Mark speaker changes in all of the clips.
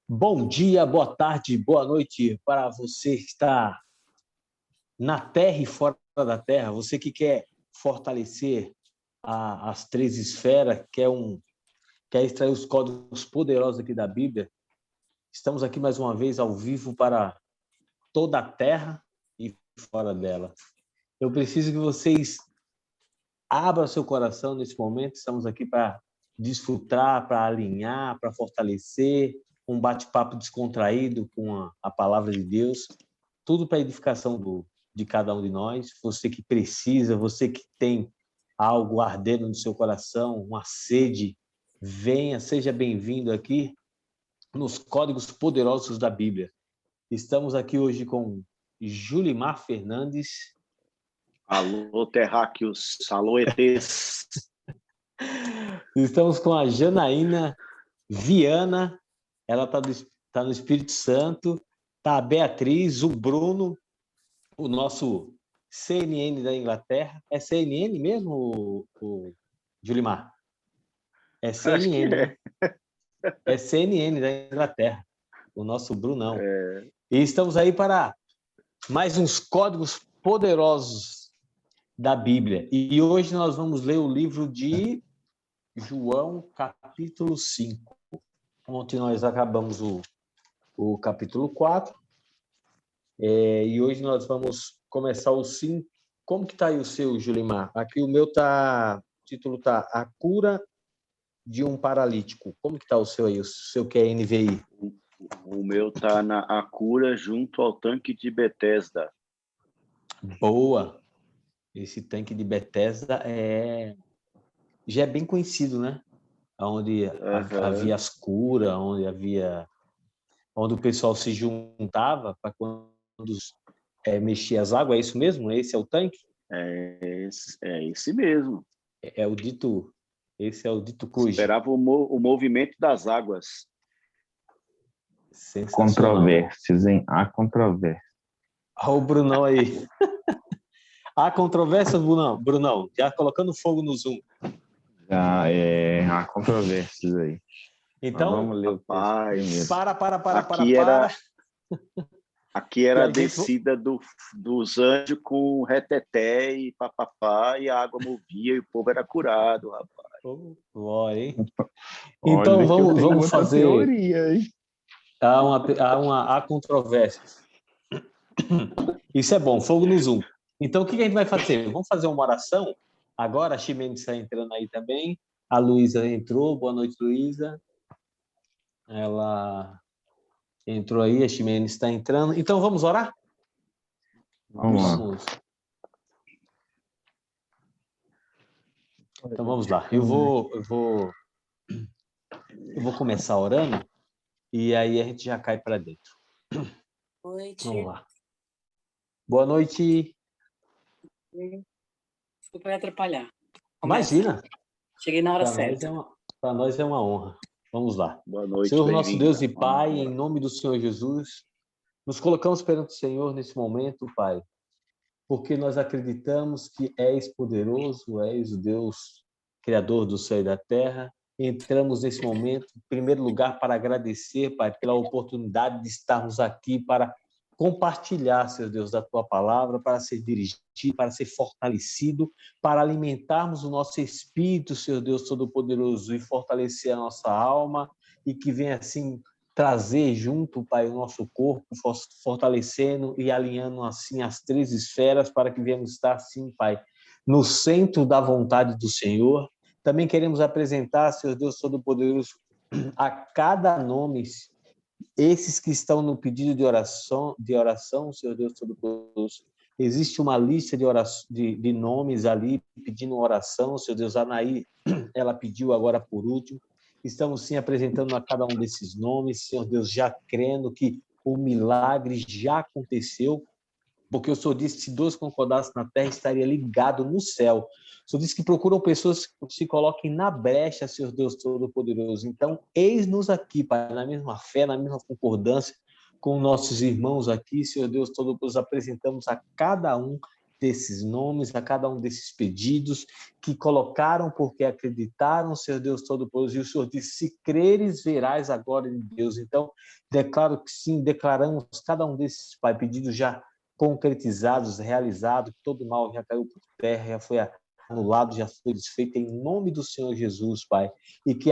Speaker 1: Bom dia, boa tarde, boa noite para você que está na terra e fora da terra, você que quer fortalecer as três esferas, quer extrair os códigos poderosos aqui da Bíblia. Estamos aqui mais uma vez ao vivo para toda a terra e fora dela. Eu preciso que vocês abram seu coração nesse momento. Estamos aqui para desfrutar, para alinhar, para fortalecer, um bate-papo descontraído com a palavra de Deus, tudo para a edificação de cada um de nós. Você que precisa, você que tem algo ardendo no seu coração, uma sede, venha, seja bem-vindo aqui nos Códigos Poderosos da Bíblia. Estamos aqui hoje com Julimar Fernandes.
Speaker 2: Alô, terráqueos, alô, ETs.
Speaker 1: Estamos com a Janaína Viana, ela está no Espírito Santo, está a Beatriz, o Bruno, o nosso CNN da Inglaterra. É CNN mesmo, o Julimar? É CNN, né? É CNN da Inglaterra, o nosso Brunão. E estamos aí para mais uns códigos poderosos da Bíblia. E hoje nós vamos ler o livro de João, capítulo 5. Ontem nós acabamos o capítulo 4. E hoje nós vamos começar o 5. Como que está aí o seu, Julimar? Aqui o título está A Cura de um Paralítico. Como que está o seu aí? O seu que é NVI?
Speaker 2: O meu está na A Cura junto ao tanque de Betesda.
Speaker 1: Boa! Esse tanque de Betesda já é bem conhecido, né? Onde havia as curas, onde o pessoal se juntava para quando mexia as águas. É isso mesmo? Esse é o tanque?
Speaker 2: É esse mesmo.
Speaker 1: Esse é o dito cujo.
Speaker 2: Esperava o movimento das águas.
Speaker 3: Controvérsias, hein? Há controvérsias.
Speaker 1: Olha o Brunão aí. Há controvérsias, Brunão? Já colocando fogo no Zoom.
Speaker 3: Há controvérsias aí.
Speaker 1: Então,
Speaker 3: vamos ler o texto
Speaker 1: para.
Speaker 2: Aqui era a descida dos anjos com reteté e papapá, e a água movia e o povo era curado, rapaz.
Speaker 1: Hein? Então vamos fazer.
Speaker 3: Teoria, hein?
Speaker 1: Há controvérsias. Isso é bom, fogo no Zoom. Então o que a gente vai fazer? Vamos fazer uma oração? Agora a Ximenes está entrando aí também. A Luísa entrou. Boa noite, Luísa. Ela entrou aí, a Ximenes está entrando. Então, vamos orar?
Speaker 3: Vamos.
Speaker 1: Então, vamos lá. Eu vou começar orando e aí a gente já cai para dentro.
Speaker 4: Noite.
Speaker 1: Vamos lá. Boa noite.
Speaker 4: Desculpa me atrapalhar.
Speaker 1: Imagina.
Speaker 4: Cheguei na hora certa.
Speaker 1: Para nós é uma honra. Vamos lá.
Speaker 2: Boa noite,
Speaker 1: Senhor, nosso Deus e Pai, em nome do Senhor Jesus, nos colocamos perante o Senhor nesse momento, Pai, porque nós acreditamos que és poderoso, és o Deus Criador do céu e da terra. Entramos nesse momento, em primeiro lugar, para agradecer, Pai, pela oportunidade de estarmos aqui para compartilhar, Senhor Deus, da Tua palavra, para ser dirigido, para ser fortalecido, para alimentarmos o nosso espírito, Senhor Deus Todo-Poderoso, e fortalecer a nossa alma, e que venha, assim, trazer junto, Pai, o nosso corpo, fortalecendo e alinhando, assim, as três esferas, para que venhamos estar, assim, Pai, no centro da vontade do Senhor. Também queremos apresentar, Senhor Deus Todo-Poderoso, a cada nome, esses que estão no pedido de oração, Senhor Deus Todo-Poderoso. Existe uma lista de nomes ali pedindo oração, Senhor Deus. A Anaí, ela pediu agora por último. Estamos, sim, apresentando a cada um desses nomes, Senhor Deus, já crendo que o milagre já aconteceu, porque o Senhor disse que se dois concordassem na terra, estaria ligado no céu. O Senhor disse que procuram pessoas que se coloquem na brecha, Senhor Deus Todo-Poderoso. Então, eis-nos aqui, Pai, na mesma fé, na mesma concordância com nossos irmãos aqui, Senhor Deus Todo-Poderoso, apresentamos a cada um desses nomes, a cada um desses pedidos que colocaram porque acreditaram, Senhor Deus Todo-Poderoso. E o Senhor disse: se creres, verás a glória de Deus. Então, declaro que sim, declaramos cada um desses, Pai, pedidos já concretizados, realizados, que todo mal já caiu por terra, já foi anulado, já foi desfeito, em nome do Senhor Jesus, Pai. E que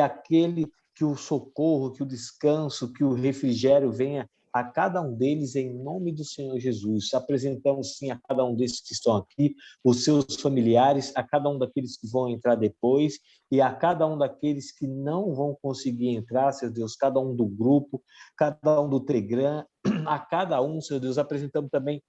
Speaker 1: o socorro, que o descanso, que o refrigério venha a cada um deles, em nome do Senhor Jesus. Apresentamos, sim, a cada um desses que estão aqui, os seus familiares, a cada um daqueles que vão entrar depois, e a cada um daqueles que não vão conseguir entrar, Senhor Deus, cada um do grupo, cada um do Telegram, a cada um, Senhor Deus, apresentamos também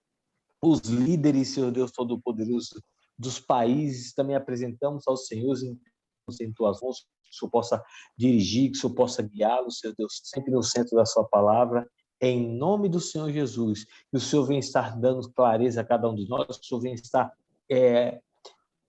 Speaker 1: os líderes, Senhor Deus Todo-Poderoso, dos países, também apresentamos aos senhores em tuas mãos, que o Senhor possa dirigir, que o Senhor possa guiá-los, Senhor Deus, sempre no centro da sua palavra, em nome do Senhor Jesus. Que o Senhor venha estar dando clareza a cada um de nós, que o Senhor venha estar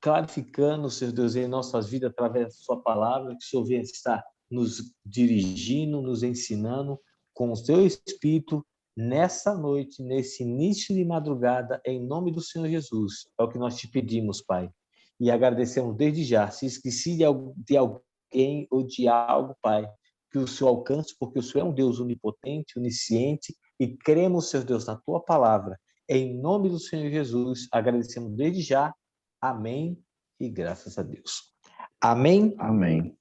Speaker 1: clarificando, Senhor Deus, em nossas vidas através da sua palavra, que o Senhor venha estar nos dirigindo, nos ensinando com o seu Espírito, nessa noite, nesse início de madrugada, em nome do Senhor Jesus. É o que nós te pedimos, Pai. E agradecemos desde já. Se esqueci de alguém ou de algo, Pai, que o Senhor alcance, porque o Senhor é um Deus onipotente, onisciente, e cremos, Senhor Deus, na tua palavra. Em nome do Senhor Jesus, agradecemos desde já. Amém e graças a Deus. Amém?
Speaker 3: Amém.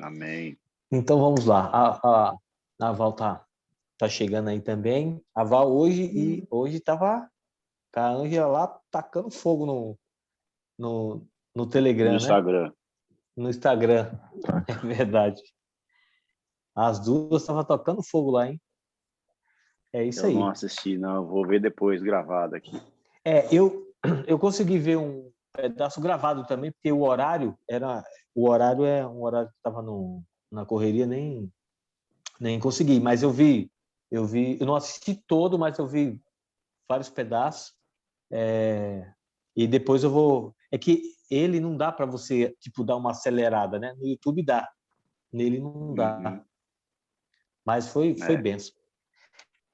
Speaker 2: Amém.
Speaker 1: Então vamos lá. A Val tá chegando aí também. A Val hoje estava com a Ângela lá tacando fogo no Telegram,
Speaker 2: No Instagram.
Speaker 1: né? No Instagram, é verdade. As duas estavam tocando fogo lá, hein? É isso
Speaker 2: Eu
Speaker 1: aí.
Speaker 2: não assisti, não. Eu vou ver depois, gravado aqui.
Speaker 1: Eu consegui ver um pedaço gravado também, porque o horário é um horário que estava na correria, nem consegui, mas eu não assisti todo, mas eu vi vários pedaços, e depois eu vou... É que ele não dá para você, tipo, dar uma acelerada, né? No YouTube dá, nele não dá.
Speaker 2: Uhum.
Speaker 1: Mas foi benção.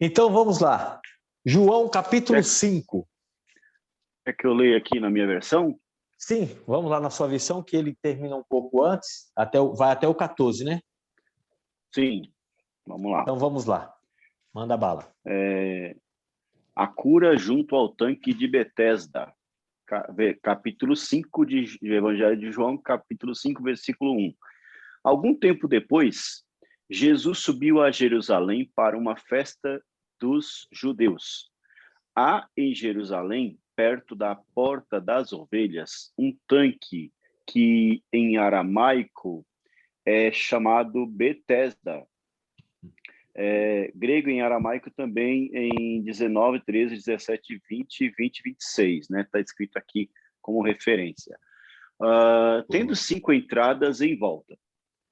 Speaker 1: Então, vamos lá. João, capítulo 5.
Speaker 2: É que eu leio aqui na minha versão?
Speaker 1: Sim, vamos lá na sua versão, que ele termina um pouco antes, vai até o 14, né?
Speaker 2: Sim. Vamos lá.
Speaker 1: Então, vamos lá. Manda bala.
Speaker 2: A cura junto ao tanque de Betesda. Capítulo 5 do Evangelho de João, capítulo 5, versículo 1. Algum tempo depois, Jesus subiu a Jerusalém para uma festa dos judeus. Há em Jerusalém, perto da Porta das Ovelhas, um tanque que em aramaico é chamado Betesda. Grego em aramaico também em 19, 13, 17, 20, 20, 26, né? Está escrito aqui como referência. Tendo 5 entradas em volta.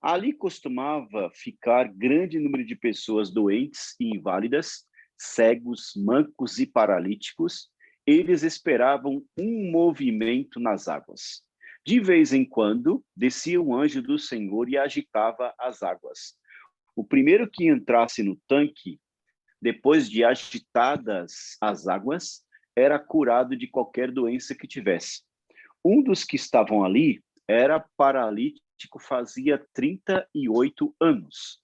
Speaker 2: Ali costumava ficar grande número de pessoas doentes e inválidas, cegos, mancos e paralíticos. Eles esperavam um movimento nas águas. De vez em quando, descia um anjo do Senhor e agitava as águas. O primeiro que entrasse no tanque, depois de agitadas as águas, era curado de qualquer doença que tivesse. Um dos que estavam ali era paralítico, fazia 38 anos.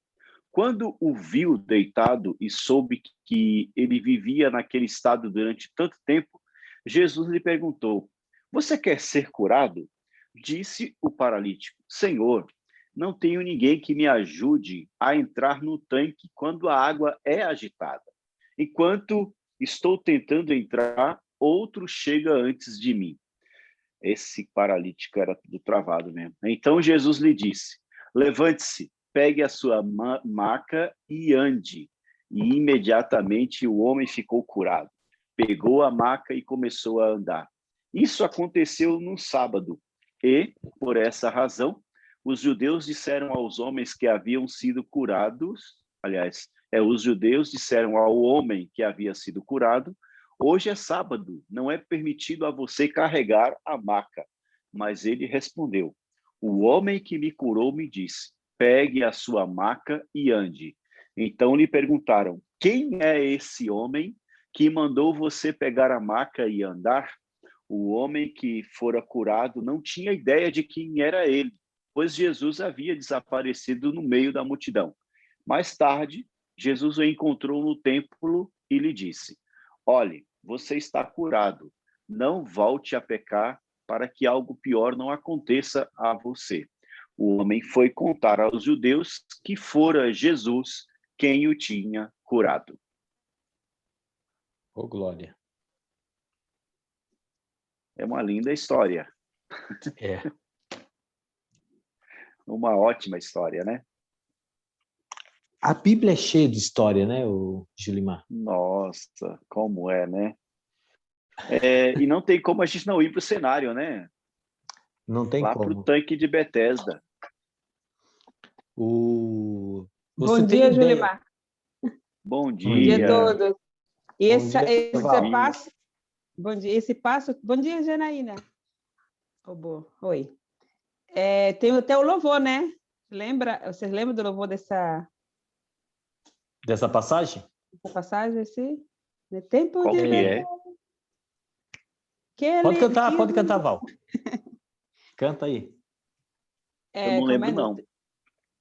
Speaker 2: Quando o viu deitado e soube que ele vivia naquele estado durante tanto tempo, Jesus lhe perguntou: você quer ser curado? Disse o paralítico: Senhor, não tenho ninguém que me ajude a entrar no tanque quando a água é agitada. Enquanto estou tentando entrar, outro chega antes de mim. Esse paralítico era tudo travado mesmo. Então Jesus lhe disse: levante-se, pegue a sua maca e ande. E imediatamente o homem ficou curado. Pegou a maca e começou a andar. Isso aconteceu no sábado. E, por essa razão, os judeus disseram aos homens que haviam sido curados, os judeus disseram ao homem que havia sido curado: hoje é sábado, não é permitido a você carregar a maca. Mas ele respondeu: o homem que me curou me disse: pegue a sua maca e ande. Então lhe perguntaram: quem é esse homem que mandou você pegar a maca e andar? O homem que fora curado não tinha ideia de quem era ele, pois Jesus havia desaparecido no meio da multidão. Mais tarde, Jesus o encontrou no templo e lhe disse: Olhe, você está curado. Não volte a pecar para que algo pior não aconteça a você. O homem foi contar aos judeus que fora Jesus quem o tinha curado.
Speaker 1: Ô, glória.
Speaker 2: É uma linda história.
Speaker 1: É.
Speaker 2: Uma ótima história, né?
Speaker 1: A Bíblia é cheia de história, né, o Julimar?
Speaker 2: Nossa, como é, né? E não tem como a gente não ir para o cenário, né?
Speaker 1: Não tem
Speaker 2: Lá para o
Speaker 1: como.
Speaker 2: tanque de Betesda.
Speaker 1: Você
Speaker 5: Bom
Speaker 1: tem
Speaker 5: dia,
Speaker 1: ideia?
Speaker 5: Julimar.
Speaker 2: Bom
Speaker 5: Bom dia a
Speaker 2: dia.
Speaker 5: todos. E
Speaker 1: Bom
Speaker 5: esse,
Speaker 1: dia,
Speaker 5: esse
Speaker 1: Val.
Speaker 5: passo... Bom dia. Esse passo... Bom dia, Janaína. Oi. Tem até o louvor, né? Vocês lembram do louvor dessa
Speaker 1: Passagem?
Speaker 5: passagem? Esse? No tempo
Speaker 2: Qual
Speaker 5: de
Speaker 2: que é?
Speaker 1: Pode cantar, Val. Canta aí.
Speaker 2: Eu não lembro, não.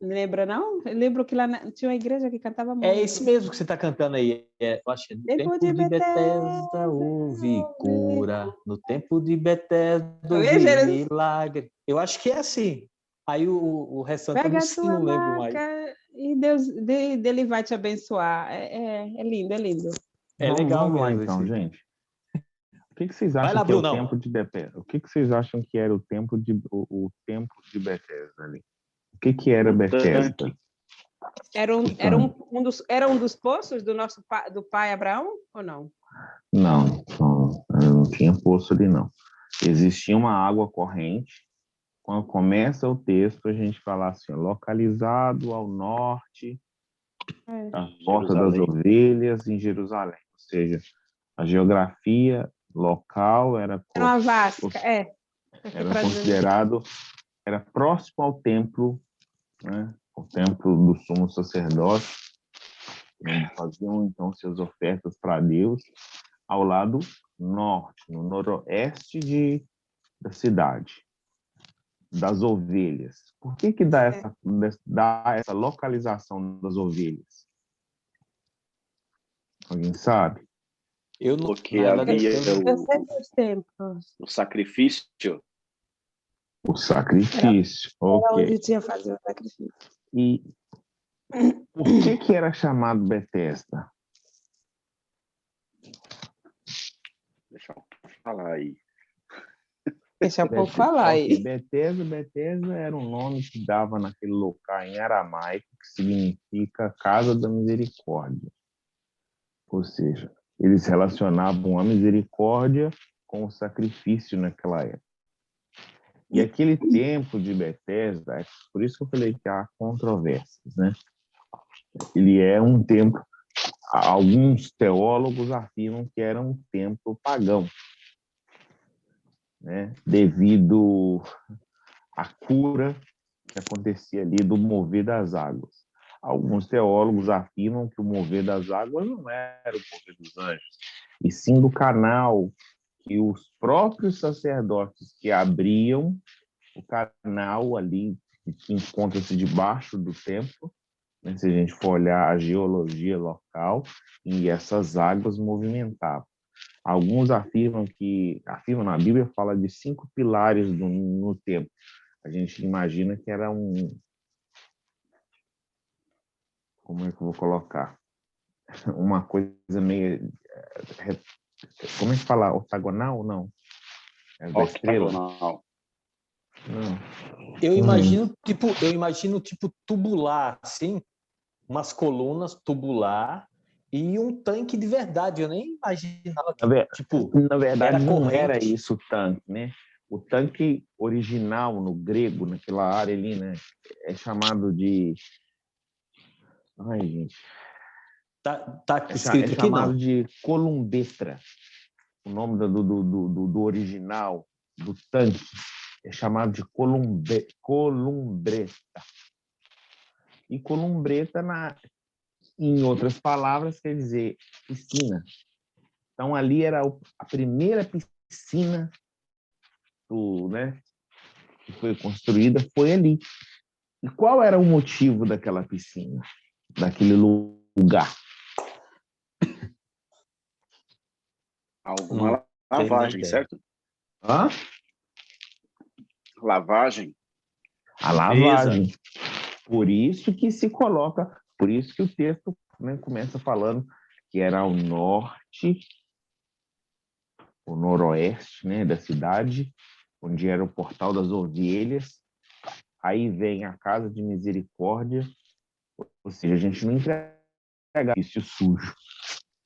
Speaker 5: Não lembra, não? Eu lembro que lá tinha uma igreja que cantava muito.
Speaker 1: É esse mesmo que você está cantando aí. Eu acho que é no tempo de Betesda houve cura. No tempo de Betesda houve milagre. Eu acho que é assim. Aí o restante eu
Speaker 5: Pega a tua
Speaker 1: não lembro mais.
Speaker 5: maca e Deus dele vai te abençoar. É lindo, é lindo.
Speaker 1: É legal
Speaker 3: Vamos lá,
Speaker 1: mesmo
Speaker 3: então,
Speaker 1: esse.
Speaker 3: gente. O que vocês
Speaker 1: Vai
Speaker 3: acham
Speaker 1: lá,
Speaker 3: que é o
Speaker 1: Brunão.
Speaker 3: tempo de Betesda? O que vocês acham que era o tempo de Betesda ali? O que era Betesda?
Speaker 2: Tanque.
Speaker 5: Era um dos poços do pai Abraão ou não?
Speaker 3: Não tinha poço ali, não. Existia uma água corrente. Quando começa o texto, a gente fala assim, localizado ao norte, da Porta das Ovelhas, em Jerusalém. Ou seja, a geografia local era
Speaker 5: uma vasca,
Speaker 3: era considerado, era próximo ao templo, né? O templo do sumo sacerdote, onde faziam então suas ofertas para Deus, ao lado norte, no noroeste da cidade, das ovelhas. Por que dá essa localização das ovelhas? Alguém sabe?
Speaker 1: Eu não.
Speaker 2: Porque havia
Speaker 5: o
Speaker 2: sacrifício.
Speaker 3: O sacrifício, ok.
Speaker 5: Onde tinha fazer o sacrifício.
Speaker 3: E por que era chamado Betesda?
Speaker 2: Deixa eu falar aí.
Speaker 5: Deixa o povo falar aí.
Speaker 3: Betesda era um nome que dava naquele local em aramaico, que significa Casa da Misericórdia. Ou seja, eles relacionavam a misericórdia com o sacrifício naquela época. E aquele tempo de Betesda, é por isso que eu falei que há controvérsias, né? Ele é um templo, alguns teólogos afirmam que era um templo pagão, né? Devido à cura que acontecia ali do mover das águas. Alguns teólogos afirmam que o mover das águas não era o mover dos anjos, e sim do canal que os próprios sacerdotes que abriam o canal ali, que encontra-se debaixo do templo, né, se a gente for olhar a geologia local, e essas águas movimentavam. Alguns afirmam na Bíblia fala de 5 pilares no templo. A gente imagina que era como é que eu vou colocar? Uma coisa meio, como é que fala? Ortogonal ou não?
Speaker 2: Octagonal.
Speaker 3: Não.
Speaker 1: Eu imagino tipo tubular, assim, umas colunas tubular e um tanque de verdade. Eu nem imaginava que,
Speaker 3: na verdade, não
Speaker 1: corrente.
Speaker 3: era isso o tanque, né? O tanque original no grego, naquela área ali, né? É chamado de... Ai, gente.
Speaker 1: Tá escrito aqui,
Speaker 3: chamado
Speaker 1: não?
Speaker 3: de columbetra. O nome do original do tanque é chamado de columbreta. E columbreta, em outras palavras, quer dizer piscina. Então, ali era a primeira piscina né, que foi construída foi ali. E qual era o motivo daquela piscina, daquele lugar?
Speaker 2: Alguma
Speaker 1: Tem nem
Speaker 2: lavagem,
Speaker 1: ideia.
Speaker 2: certo?
Speaker 3: Hã?
Speaker 2: Lavagem,
Speaker 3: A
Speaker 2: limpeza.
Speaker 3: lavagem. Por isso que se coloca, por isso que o texto, né, começa falando que era ao norte, o noroeste, né, da cidade, onde era o Portal das Ovelhas. Aí vem a Casa de Misericórdia, ou seja, a gente não entrega isso sujo.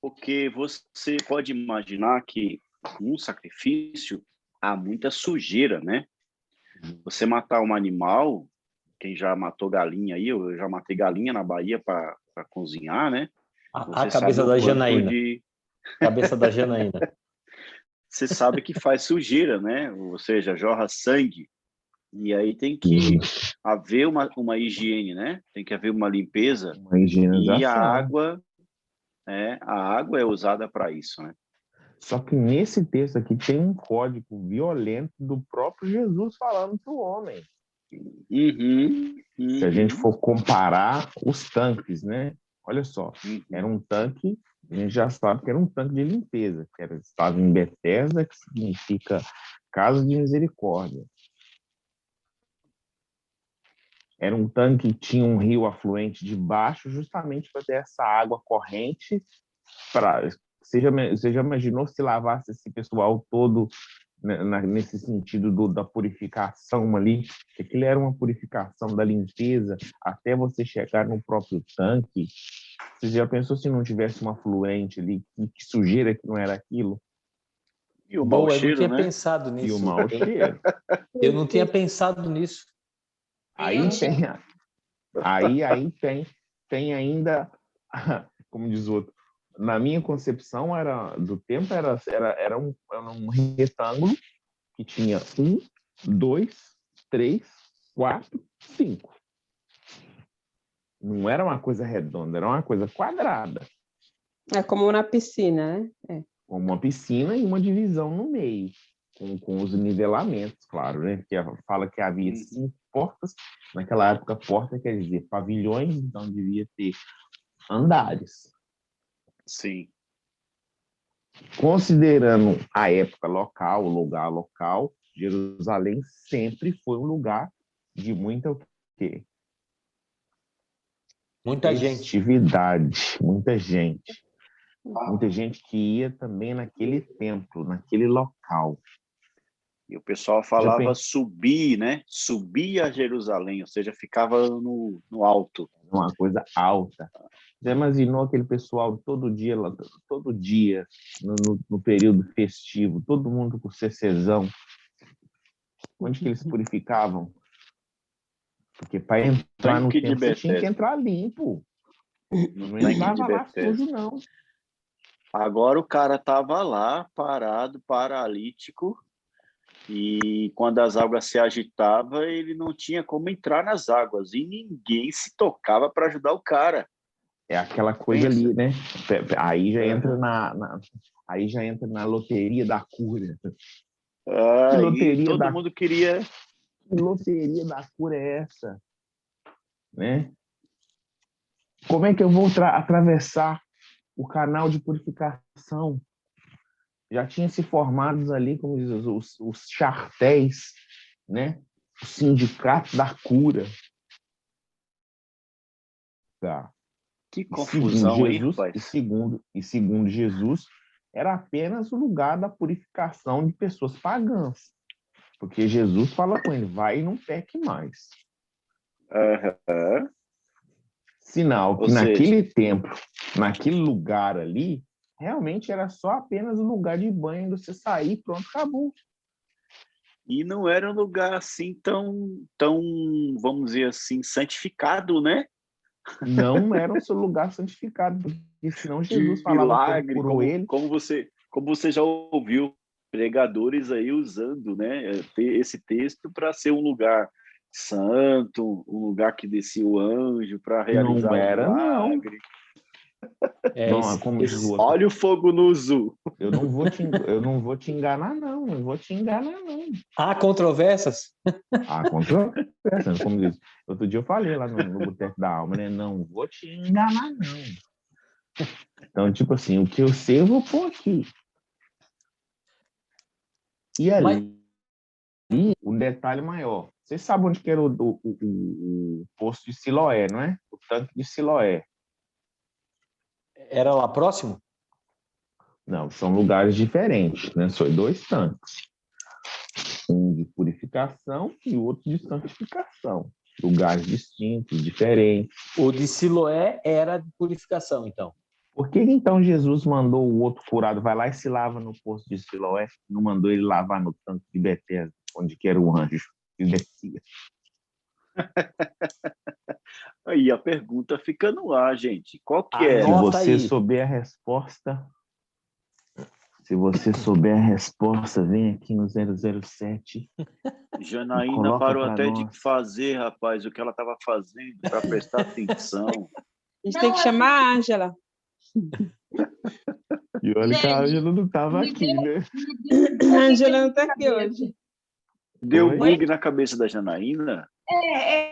Speaker 2: Porque você pode imaginar que num sacrifício há muita sujeira, né? Você matar um animal, quem já matou galinha aí, eu já matei galinha na Bahia para cozinhar, né?
Speaker 1: A
Speaker 2: Você
Speaker 1: cabeça
Speaker 2: sabe o
Speaker 1: da
Speaker 2: quanto
Speaker 1: Janaína.
Speaker 2: de...
Speaker 1: Cabeça da Janaína.
Speaker 2: Você sabe que faz sujeira, né? Ou seja, jorra sangue. E aí tem que haver uma higiene, né? Tem que haver uma limpeza.
Speaker 3: Uma
Speaker 2: E
Speaker 3: higienização.
Speaker 2: a água é usada para isso, né?
Speaker 3: Só que nesse texto aqui tem um código violento do próprio Jesus falando para o homem. Se a gente for comparar os tanques, né? Olha só, era um tanque, a gente já sabe que era um tanque de limpeza, estava em Betesda, que significa Casa de Misericórdia. Era um tanque que tinha um rio afluente de baixo, justamente para ter essa água corrente. Você já imaginou se lavasse esse pessoal todo, né, nesse sentido da purificação ali? Que aquilo era uma purificação da limpeza até você chegar no próprio tanque. Você já pensou se não tivesse uma afluente ali? Que sujeira que não era aquilo?
Speaker 2: E o mau
Speaker 1: Boa, eu não
Speaker 2: cheiro,
Speaker 1: tinha
Speaker 2: né?
Speaker 1: pensado
Speaker 3: E o
Speaker 1: nisso.
Speaker 3: mau cheiro.
Speaker 1: Eu não tinha pensado nisso.
Speaker 3: Aí tem ainda, como diz o outro, na minha concepção do tempo era um retângulo que tinha 1, 2, 3, 4, 5. Não era uma coisa redonda, era uma coisa quadrada.
Speaker 5: É como na piscina, né? É.
Speaker 3: Com uma piscina e uma divisão no meio, com os nivelamentos, claro, né? Que fala que havia 5 portas. Naquela época, porta quer dizer pavilhões, então devia ter andares.
Speaker 2: Sim.
Speaker 3: Considerando a época local, o lugar local, Jerusalém sempre foi um lugar de muita o quê?
Speaker 1: Muita gente.
Speaker 3: Festividade, muita gente. Muita gente que ia também naquele templo, naquele local.
Speaker 2: E o pessoal falava subir, né? Subir a Jerusalém, ou seja, ficava no alto.
Speaker 3: Uma coisa alta. Já imaginou aquele pessoal todo dia, no período festivo, todo mundo com CCzão? Onde que eles purificavam? Porque para entrar no
Speaker 2: Tanque de
Speaker 3: templo você tinha que
Speaker 2: Betesda.
Speaker 3: entrar limpo.
Speaker 2: No
Speaker 3: Não
Speaker 2: tanque
Speaker 3: entrava
Speaker 2: de
Speaker 3: lá
Speaker 2: Betesda.
Speaker 3: sujo, não.
Speaker 2: Agora o cara estava lá, parado, paralítico, e quando as águas se agitavam, ele não tinha como entrar nas águas, e ninguém se tocava para ajudar o cara.
Speaker 3: É aquela coisa
Speaker 2: Pensa.
Speaker 3: ali, né? Aí já entra aí já entra na loteria da cura. Que
Speaker 2: E
Speaker 3: loteria
Speaker 2: todo mundo queria...
Speaker 3: Que loteria da cura é essa? Né? Como é que eu vou atravessar o canal de purificação? Já tinha se formados ali, como diz, os chartéis, né? O sindicato da cura. Tá.
Speaker 2: Que confusão, hein,
Speaker 3: Jesus,
Speaker 2: rapaz?
Speaker 3: e segundo Jesus, era apenas o lugar da purificação de pessoas pagãs. Porque Jesus fala com ele, vai e não peque mais. Sinal que naquele templo, naquele lugar ali, realmente era só apenas um lugar de banho, você sair, pronto, acabou.
Speaker 2: E não era um lugar assim tão, vamos dizer assim, santificado, né?
Speaker 3: Não era um seu lugar santificado, porque senão Jesus
Speaker 2: de
Speaker 3: falava que ele
Speaker 2: milagre,
Speaker 3: curou ele.
Speaker 2: como você já ouviu pregadores aí usando, né, esse texto para ser um lugar santo, um lugar que descia o anjo para realizar
Speaker 3: Não
Speaker 2: o
Speaker 3: era, não.
Speaker 2: milagre.
Speaker 3: Não, como diz o outro,
Speaker 2: Olha o fogo no Zu.
Speaker 3: eu não vou te enganar, não vou te enganar, não.
Speaker 1: Há controvérsias?
Speaker 3: Ah, controvérsia, como diz. Outro dia eu falei lá no Boteco da Alma, né? Não vou te enganar, não. Então, tipo assim, o que eu sei eu vou pôr aqui. E ali, um detalhe maior. Você sabe onde que era o posto de Siloé, não é? O tanque de Siloé.
Speaker 1: Era lá próximo?
Speaker 3: Não, são lugares diferentes, né? São 2 tanques. Um de purificação e o outro de santificação. Lugares distintos, diferentes.
Speaker 1: O de Siloé era de purificação, então.
Speaker 3: Por que então Jesus mandou o outro curado, vai lá e se lava no poço de Siloé, não mandou ele lavar no tanque de Betesda, onde que era o anjo que descia?
Speaker 2: Aí a pergunta fica no ar, gente. Qual que
Speaker 3: Se
Speaker 2: era?
Speaker 1: Anota
Speaker 3: você
Speaker 1: aí.
Speaker 3: souber a resposta, vem aqui no 007 e
Speaker 2: Janaína
Speaker 3: coloca
Speaker 2: parou
Speaker 3: para
Speaker 2: até
Speaker 3: nós.
Speaker 2: de fazer, rapaz, o que ela estava fazendo para prestar atenção.
Speaker 5: A gente tem que chamar a Ângela.
Speaker 3: E olha que a
Speaker 6: Gente,
Speaker 3: Ângela não estava aqui, né?
Speaker 5: A Ângela não está aqui hoje.
Speaker 2: Deu
Speaker 3: Oi?
Speaker 2: bug na cabeça da Janaína?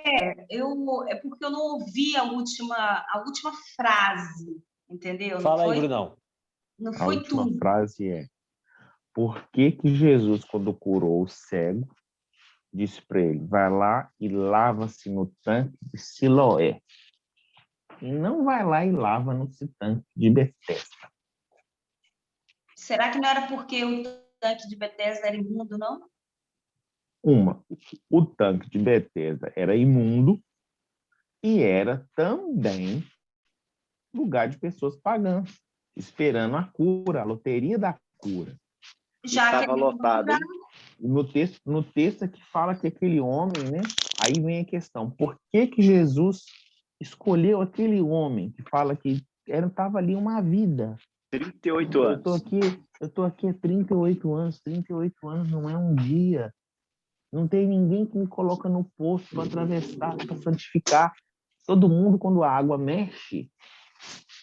Speaker 6: É porque eu não ouvi a última frase, entendeu?
Speaker 1: Fala aí, Brunão.
Speaker 6: Não
Speaker 3: A
Speaker 6: foi
Speaker 3: última
Speaker 6: tudo.
Speaker 3: frase é: por que Jesus, quando curou o cego, disse para ele, vai lá e lava-se no tanque de Siloé. E não vai lá e lava no tanque de Betesda.
Speaker 6: Será que não era porque o tanque de Betesda era imundo, não?
Speaker 3: O tanque de Betesda era imundo e era também lugar de pessoas pagãs, esperando a cura, a loteria da cura.
Speaker 6: Já que
Speaker 2: Estava lotado, hein?
Speaker 3: No texto aqui fala que aquele homem, né? Aí vem a questão, por que Jesus escolheu aquele homem que fala que estava ali uma vida?
Speaker 2: 38
Speaker 3: Eu tô
Speaker 2: anos.
Speaker 3: aqui há 38 anos, 38 anos não é um dia. Não tem ninguém que me coloca no poço para atravessar, para santificar. Todo mundo, quando a água mexe,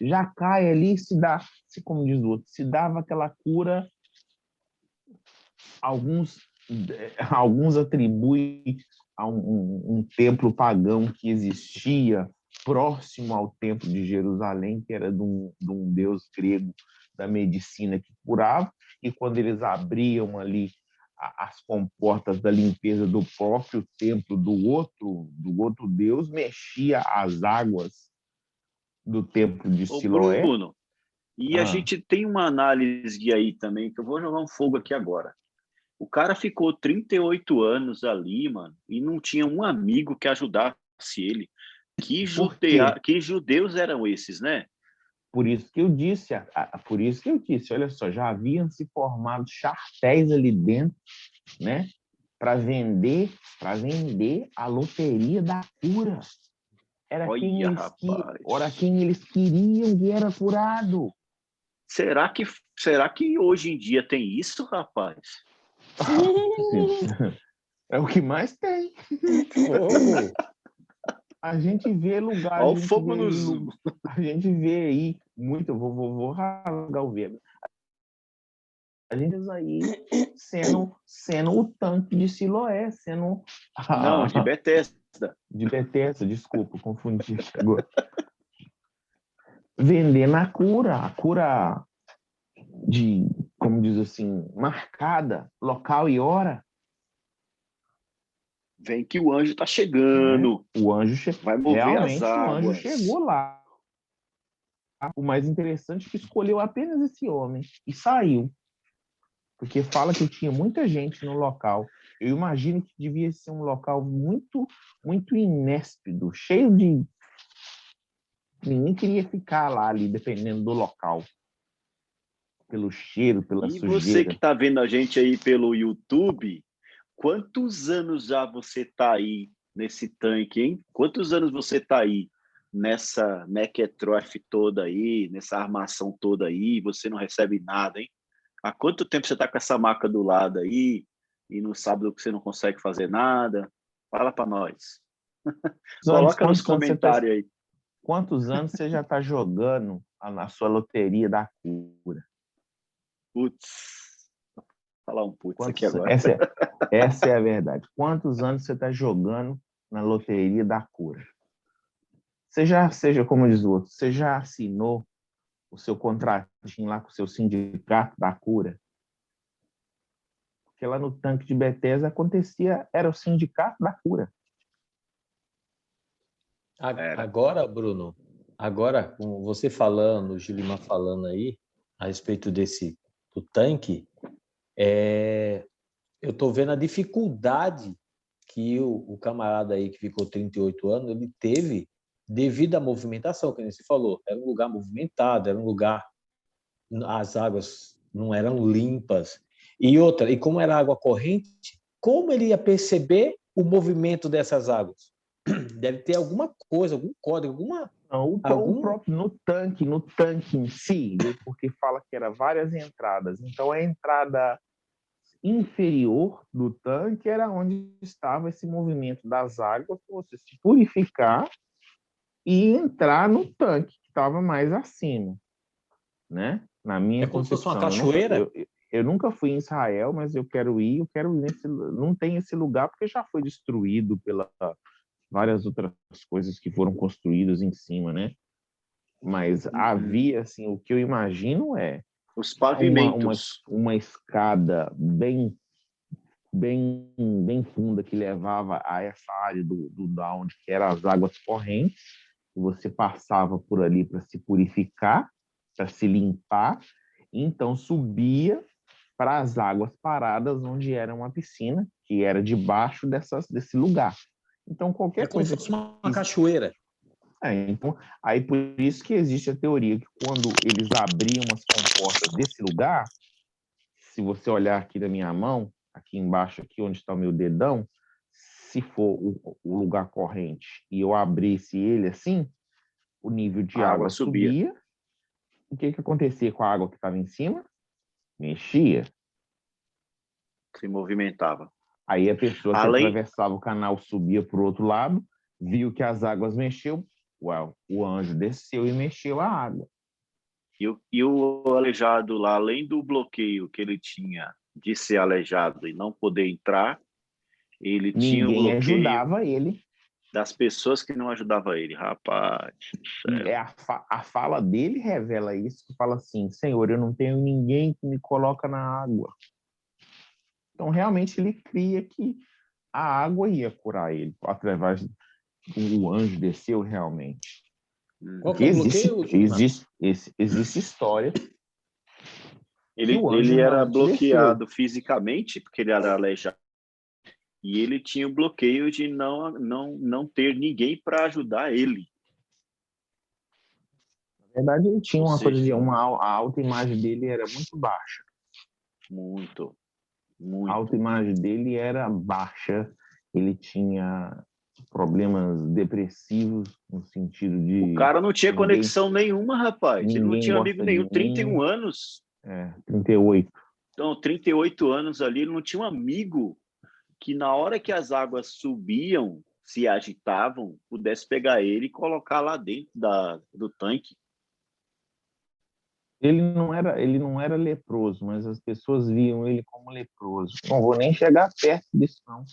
Speaker 3: já cai ali, como diz o outro, se dava aquela cura. Alguns atribuem a um templo pagão que existia próximo ao templo de Jerusalém, que era de um deus grego da medicina que curava, e quando eles abriam ali as comportas da limpeza do próprio templo do outro deus, mexia as águas do templo de
Speaker 2: Ô,
Speaker 3: Siloé.
Speaker 2: Bruno, e a gente tem uma análise aí também, que eu vou jogar um fogo aqui agora. O cara ficou 38 anos ali, mano, e não tinha um amigo que ajudasse ele. Que judeus eram esses, né?
Speaker 3: Por isso que eu disse, olha só, já haviam se formado chartéis ali dentro, né, para vender a loteria da cura. Era quem eles queriam e era curado.
Speaker 2: Será que hoje em dia tem isso, rapaz?
Speaker 3: É o que mais tem. A gente vê lugares.
Speaker 2: Olha o fogo no Zoom.
Speaker 3: A gente vê aí muito. Eu vou rasgar o verbo. A gente vê aí sendo o tanque de Siloé, sendo.
Speaker 2: Não, de Betesda.
Speaker 3: De Betesda, desculpa, confundi agora. Vendendo a cura de, como diz assim, marcada, local e hora.
Speaker 2: Vem que o anjo está chegando.
Speaker 3: O anjo
Speaker 2: vai mover
Speaker 3: realmente,
Speaker 2: as águas.
Speaker 3: O anjo chegou lá. O mais interessante é que escolheu apenas esse homem e saiu. Porque fala que tinha muita gente no local. Eu imagino que devia ser um local muito, muito inéspito, cheio de... Ninguém queria ficar lá, ali, dependendo do local. Pelo cheiro, pela sujeira.
Speaker 2: E você que está vendo a gente aí pelo YouTube, quantos anos já você está aí nesse tanque, hein? Quantos anos você está aí nessa mequetrefe toda aí, nessa armação toda aí, você não recebe nada, hein? Há quanto tempo você está com essa maca do lado aí e no sábado que você não consegue fazer nada? Fala para nós. Coloca nos comentários aí.
Speaker 3: Quantos anos você já está jogando na sua loteria da cura?
Speaker 2: Putz, vou falar um putz aqui
Speaker 3: Quantos,
Speaker 2: agora.
Speaker 3: essa é a verdade. Quantos anos você está jogando na loteria da cura? Seja como diz o outro, você já assinou o seu contratinho lá com o seu sindicato da cura? Porque lá no tanque de Betesda acontecia, era o sindicato da cura.
Speaker 1: Agora, Bruno, agora com você falando, o Gilimar falando aí a respeito do tanque, eu estou vendo a dificuldade que o camarada aí que ficou 38 anos, ele teve devido à movimentação, que nem você falou. Era um lugar movimentado, era um lugar... As águas não eram limpas. E como era água corrente, como ele ia perceber o movimento dessas águas? Deve ter alguma coisa, algum código,
Speaker 3: Não, o próprio no tanque em si, porque fala que era várias entradas. Então, a entrada inferior do tanque era onde estava esse movimento das águas para você se purificar e entrar no tanque que estava mais acima, né? Na minha
Speaker 1: como se fosse uma
Speaker 3: concepção.
Speaker 1: cachoeira?
Speaker 3: Eu nunca fui em Israel, mas eu quero ir nesse... Não tem esse lugar porque já foi destruído pela várias outras coisas que foram construídas em cima, né? Mas havia, assim, o que eu imagino é
Speaker 2: os pavimentos.
Speaker 3: Uma escada bem funda que levava a essa área do down, que eram as águas correntes, e você passava por ali para se purificar, para se limpar, e então subia para as águas paradas, onde era uma piscina, que era debaixo desse lugar. Então, qualquer
Speaker 1: como
Speaker 3: coisa...
Speaker 1: se fosse uma cachoeira.
Speaker 3: Então, aí por isso que existe a teoria que quando eles abriam as comportas desse lugar, se você olhar aqui na minha mão, aqui embaixo, aqui onde está o meu dedão, se for o lugar corrente e eu abrisse ele assim, o nível de água subia. O que acontecia com a água que estava em cima? Mexia.
Speaker 2: Se movimentava.
Speaker 3: Aí a pessoa que atravessava o canal subia para o outro lado, viu que as águas mexeu, o anjo desceu e mexeu a água.
Speaker 2: E o aleijado lá, além do bloqueio que ele tinha de ser aleijado e não poder entrar, ele tinha o bloqueio...
Speaker 3: ajudava ele.
Speaker 2: Das pessoas que não ajudavam ele, rapaz.
Speaker 3: A fala dele revela isso, que fala assim, Senhor, eu não tenho ninguém que me coloca na água. Então, realmente, ele cria que a água ia curar ele, através do anjo desceu realmente.
Speaker 1: Qual que é o bloqueio?
Speaker 3: Existe história.
Speaker 2: Ele era bloqueado fisicamente, porque ele era aleijado, e ele tinha o bloqueio de não ter ninguém para ajudar ele.
Speaker 3: Na verdade, ele tinha a autoimagem dele era muito baixa.
Speaker 2: Muito.
Speaker 3: A autoimagem dele era baixa. Ele tinha problemas depressivos, no sentido de...
Speaker 2: O cara não tinha conexão nenhuma, rapaz. Ele não tinha amigo nenhum. 31 anos.
Speaker 3: 38.
Speaker 2: Então, 38 anos ali, ele não tinha um amigo que na hora que as águas subiam, se agitavam, pudesse pegar ele e colocar lá dentro do tanque.
Speaker 3: Ele não era leproso, mas as pessoas viam ele como leproso. Não vou nem chegar perto disso, não.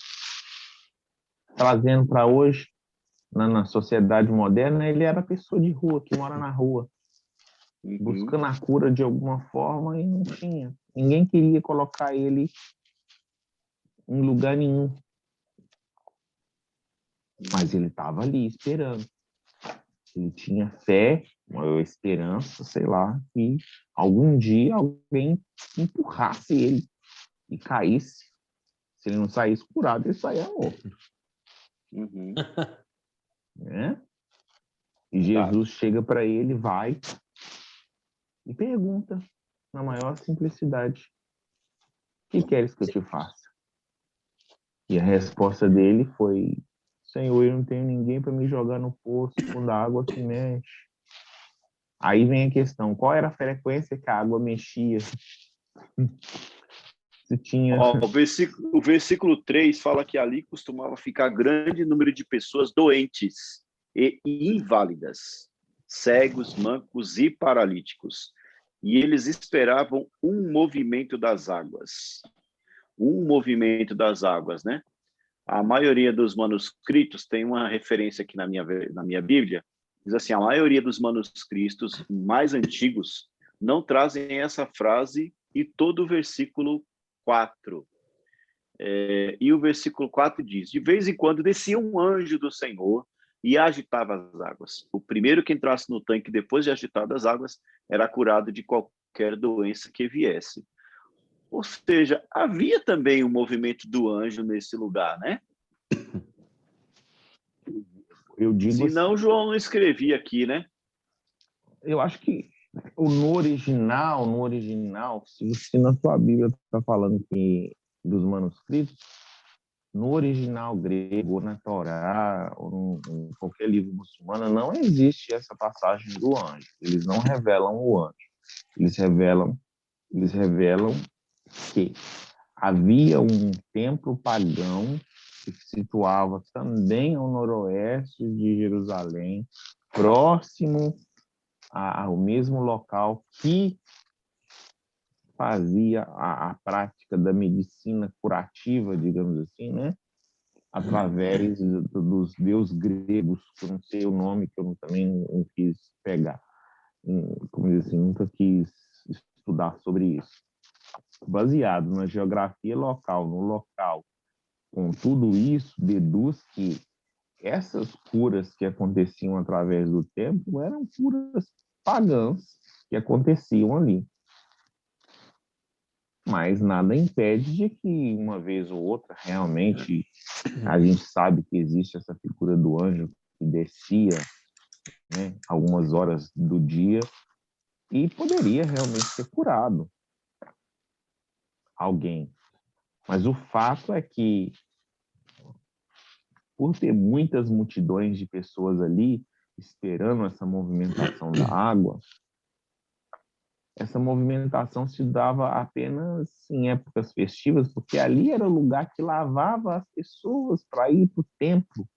Speaker 3: Trazendo para hoje, na sociedade moderna, ele era pessoa de rua, que mora na rua, buscando a cura de alguma forma e não tinha. Ninguém queria colocar ele em lugar nenhum. Mas ele estava ali esperando. Ele tinha fé, uma esperança, sei lá, que algum dia alguém empurrasse ele e caísse. Se ele não saísse curado, ele saía morto. Né? E Jesus chega para ele, vai e pergunta, na maior simplicidade, o que queres que eu te faça? E a resposta dele foi, Senhor, eu não tenho ninguém para me jogar no poço quando a água se mexe. Aí vem a questão, qual era a frequência que a água mexia? Se tinha...
Speaker 2: O versículo 3 fala que ali costumava ficar grande número de pessoas doentes e inválidas, cegos, mancos e paralíticos. E eles esperavam um movimento das águas. Um movimento das águas, né? A maioria dos manuscritos, tem uma referência aqui na minha Bíblia, diz assim, a maioria dos manuscritos mais antigos não trazem essa frase e todo o versículo 4. E o versículo 4 diz, de vez em quando descia um anjo do Senhor e agitava as águas. O primeiro que entrasse no tanque depois de agitadas as águas era curado de qualquer doença que viesse. Ou seja, havia também um movimento do anjo nesse lugar, né?
Speaker 3: Eu digo
Speaker 2: Senão
Speaker 3: assim,
Speaker 2: João não escrevia aqui, né?
Speaker 3: eu acho que no original, se na sua Bíblia está falando que dos manuscritos, no original grego, ou na Torá, ou em qualquer livro muçulmano, não existe essa passagem do anjo. Eles não revelam o anjo. Eles revelam que havia um templo pagão que se situava também ao noroeste de Jerusalém, próximo ao mesmo local que fazia a prática da medicina curativa, digamos assim, né? Através dos deuses gregos, que eu não sei o nome, que eu também não quis pegar. Como diz assim, nunca quis estudar sobre isso. Baseado na geografia local, no local, com tudo isso, deduz que essas curas que aconteciam através do templo eram curas pagãs que aconteciam ali. Mas nada impede de que uma vez ou outra, realmente, a gente sabe que existe essa figura do anjo que descia, né, algumas horas do dia e poderia realmente ter curado alguém. Mas o fato é que, por ter muitas multidões de pessoas ali esperando essa movimentação da água, essa movimentação se dava apenas em épocas festivas, porque ali era o lugar que lavava as pessoas para ir para o templo.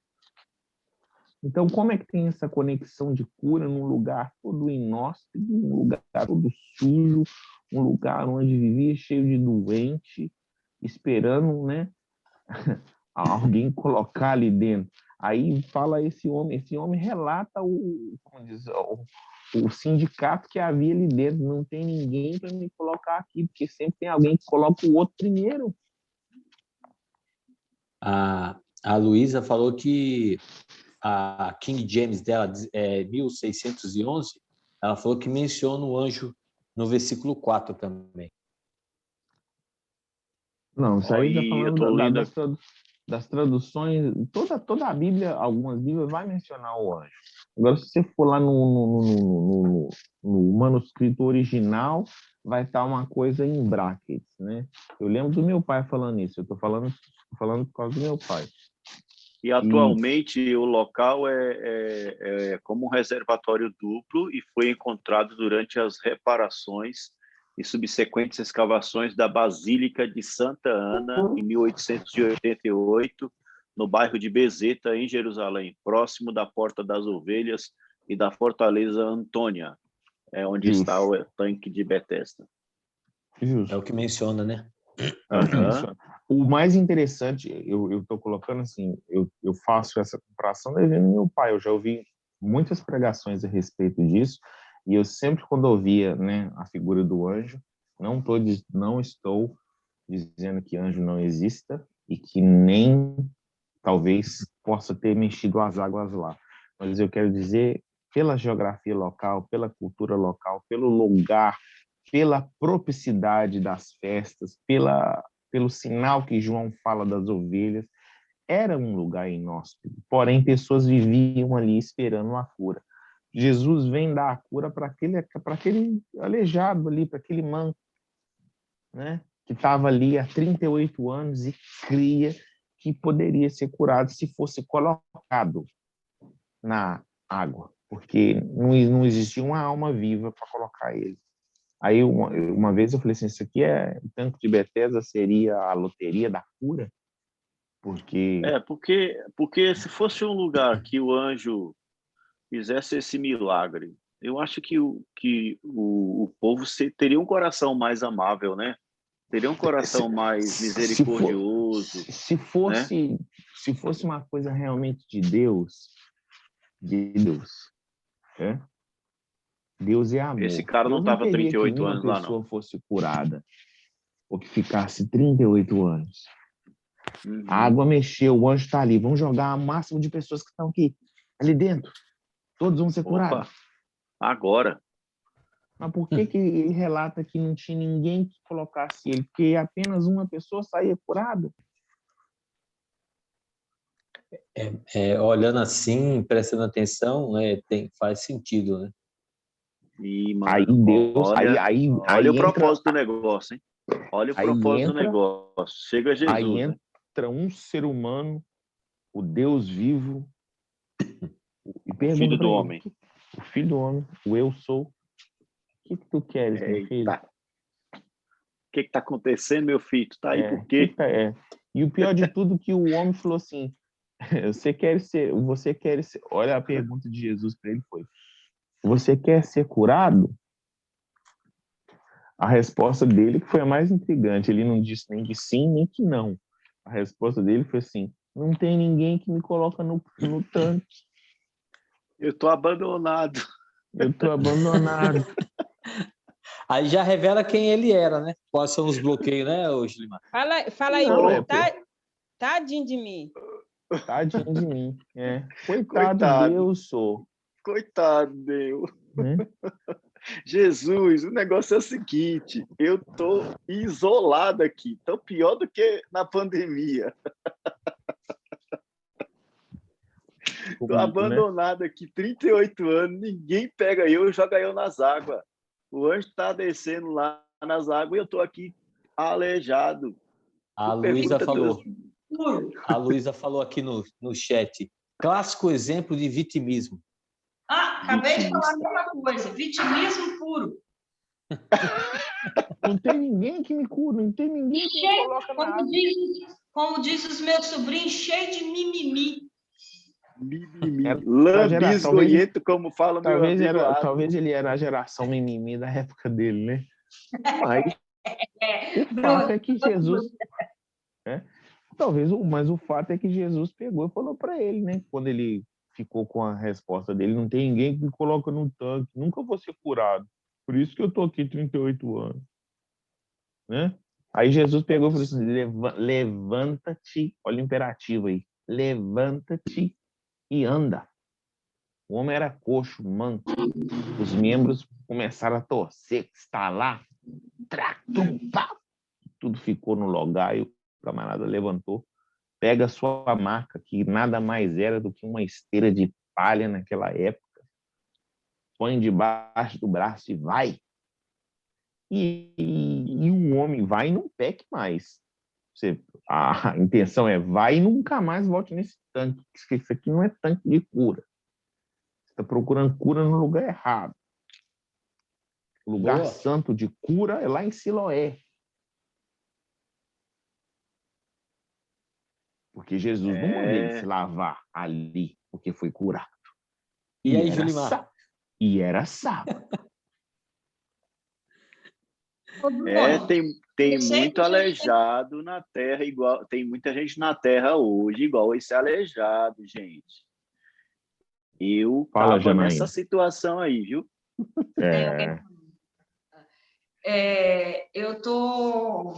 Speaker 3: Então, como é que tem essa conexão de cura num lugar todo inóspito, um lugar todo sujo, um lugar onde vivia cheio de doente, esperando, né, alguém colocar ali dentro? Aí fala esse homem relata como diz, o sindicato que havia ali dentro. Não tem ninguém para me colocar aqui, porque sempre tem alguém que coloca o outro primeiro.
Speaker 1: A Luísa falou que a King James dela, 1611, ela falou que menciona o anjo no versículo 4 também.
Speaker 3: Não, isso aí está
Speaker 2: Eu tô
Speaker 3: falando das traduções. Toda a Bíblia, algumas Bíblias, vai mencionar o anjo. Agora, se você for lá no manuscrito original, vai estar uma coisa em brackets, né? Eu lembro do meu pai falando isso. Eu estou falando por causa do meu pai.
Speaker 2: E atualmente o local é como um reservatório duplo e foi encontrado durante as reparações e subsequentes escavações da Basílica de Santa Ana, em 1888, no bairro de Bezeta, em Jerusalém, próximo da Porta das Ovelhas e da Fortaleza Antônia, onde está o tanque de Betesda.
Speaker 1: É o que menciona, né?
Speaker 3: O mais interessante, eu estou colocando assim, eu faço essa comparação devendo meu pai. Eu já ouvi muitas pregações a respeito disso, e eu sempre, quando ouvia, né, a figura do anjo, não estou dizendo que anjo não exista e que nem talvez possa ter mexido as águas lá, mas eu quero dizer, pela geografia local, pela cultura local, pelo lugar, pela propicidade das festas, pelo sinal que João fala das ovelhas, era um lugar inóspito. Porém, pessoas viviam ali esperando a cura. Jesus vem dar a cura para aquele aleijado ali, para aquele manco, né, que estava ali há 38 anos e cria que poderia ser curado se fosse colocado na água, porque não existia uma alma viva para colocar ele. Aí uma vez eu falei assim, isso aqui o tanque de Betesda seria a loteria da cura? Porque
Speaker 2: Porque se fosse um lugar que o anjo fizesse esse milagre, eu acho que o povo teria um coração mais amável, né? Teria um coração mais misericordioso.
Speaker 3: Se
Speaker 2: né?
Speaker 3: fosse uma coisa realmente de Deus, né? Deus é amor.
Speaker 2: Esse cara não
Speaker 3: Deus
Speaker 2: estava
Speaker 3: queria que
Speaker 2: 38
Speaker 3: uma
Speaker 2: anos lá,
Speaker 3: pessoa
Speaker 2: não.
Speaker 3: fosse curada, ou que ficasse 38 anos.
Speaker 2: Uhum.
Speaker 3: A água mexeu, o anjo está ali. Vamos jogar o máximo de pessoas que estão aqui, ali dentro. Todos vão ser curados.
Speaker 2: Opa, agora.
Speaker 3: Mas por que ele relata que não tinha ninguém que colocasse ele? Porque apenas uma pessoa saía curada.
Speaker 1: Olhando assim, prestando atenção, faz sentido, né?
Speaker 2: E, mano,
Speaker 3: Aí Deus,
Speaker 2: olha o
Speaker 3: entra,
Speaker 2: propósito do negócio, hein? Olha o propósito do negócio. Chega Jesus,
Speaker 3: aí
Speaker 2: né?
Speaker 3: entra um ser humano, o Deus vivo, e pergunta
Speaker 2: Filho
Speaker 3: para
Speaker 2: do
Speaker 3: ele,
Speaker 2: homem.
Speaker 3: o filho do homem, o eu sou. O que tu queres, meu filho?
Speaker 2: Eita. O que está acontecendo, meu filho? Tu tá aí por quê?
Speaker 3: E o pior de tudo que o homem falou assim, você quer ser, olha a pergunta de Jesus para ele foi, você quer ser curado? A resposta dele que foi a mais intrigante, ele não disse nem que sim, nem que não. A resposta dele foi assim, não tem ninguém que me coloca no tanque.
Speaker 2: Eu tô abandonado.
Speaker 3: Eu tô abandonado.
Speaker 1: Aí já revela quem ele era, né? Quais são os bloqueios, né, Gilimar?
Speaker 5: Fala aí,
Speaker 3: Não,
Speaker 5: tadinho de mim.
Speaker 3: Tadinho de mim. Coitado Deus, sou.
Speaker 2: Coitado, Deus.
Speaker 3: Né?
Speaker 2: Jesus, o negócio é o seguinte, eu tô isolado aqui, tão pior do que na pandemia. Tô abandonado aqui, 38 anos, ninguém pega eu e joga eu nas águas. O anjo tá descendo lá nas águas e eu tô aqui aleijado.
Speaker 1: A Luísa falou aqui no chat, clássico exemplo de vitimismo.
Speaker 6: Acabei de falar a mesma coisa, vitimismo puro.
Speaker 3: Não tem ninguém que me cura, não tem ninguém que me coloca na água.
Speaker 6: Como diz os meus sobrinhos, cheio de mimimi.
Speaker 2: Lambisgoieto, como fala meu amigo.
Speaker 3: Talvez ele era a geração mimimi da época dele, né? Mas o fato é que Jesus... Mas o fato é que Jesus pegou e falou para ele, né? Quando ele ficou com a resposta dele, não tem ninguém que me coloca no tanque, nunca vou ser curado. Por isso que eu tô aqui 38 anos. Né? Aí Jesus pegou e falou assim, levanta-te, olha o imperativo aí, levanta-te e anda. O homem era coxo, manco. Os membros começaram a torcer, estalar, tudo ficou no lugar e o camarada levantou, pega a sua maca, que nada mais era do que uma esteira de palha naquela época, põe debaixo do braço e vai. E o homem vai e não peque mais. A intenção é vai e nunca mais volte nesse tanque. Isso aqui não é tanque de cura. Você está procurando cura no lugar errado. O lugar santo de cura é lá em Siloé. Porque Jesus não mandou ele se lavar ali, porque foi curado.
Speaker 1: E aí, Gilimar?
Speaker 3: E era sábado.
Speaker 2: Tem muito aleijado na terra, igual tem muita gente na terra hoje, igual esse aleijado, gente. Eu tava nessa situação aí, viu?
Speaker 6: Eu tô...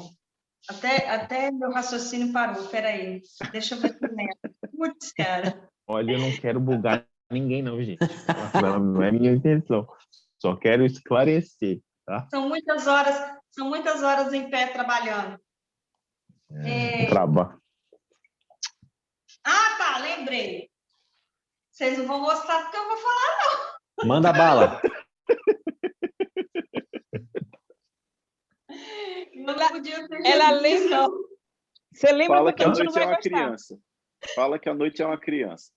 Speaker 6: Até meu raciocínio parou. Peraí, deixa eu ver se lembro. Putz, cara.
Speaker 3: Olha, eu não quero bugar ninguém, não, gente. Não é minha intenção. Só quero esclarecer, tá?
Speaker 6: São muitas horas em pé trabalhando. Tá, lembrei. Vocês não vão gostar do que eu vou falar, não.
Speaker 1: Manda bala.
Speaker 5: Ela lembra. Você lembra
Speaker 2: Fala
Speaker 5: porque a gente não vai
Speaker 2: uma
Speaker 5: gostar.
Speaker 2: criança. Fala que a noite é uma criança.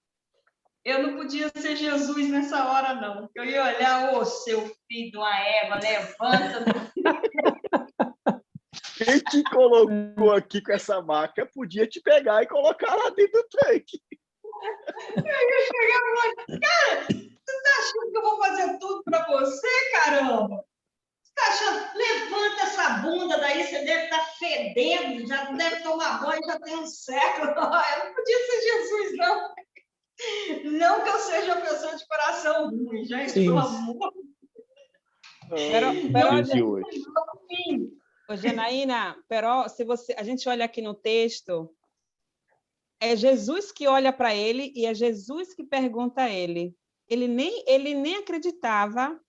Speaker 6: Eu não podia ser Jesus nessa hora, não. Eu ia olhar, seu filho de uma Eva, levanta.
Speaker 2: Quem te colocou aqui com essa maca podia te pegar e colocar lá dentro do tanque.
Speaker 6: Eu ia chegar e falar, cara, tu tá achando que eu vou fazer tudo para você, caramba? Você tá achando? Levanta essa bunda daí, você deve estar fedendo, já não deve tomar banho, já tem um século. Eu não podia ser Jesus, não. Não que eu seja uma pessoa de coração ruim, gente,
Speaker 1: Sim.
Speaker 6: pelo amor
Speaker 5: Pero,
Speaker 3: De hoje.
Speaker 5: ô, Janaína, pero se você, a gente olha aqui no texto, é Jesus que olha para ele e é Jesus que pergunta a ele. Ele nem acreditava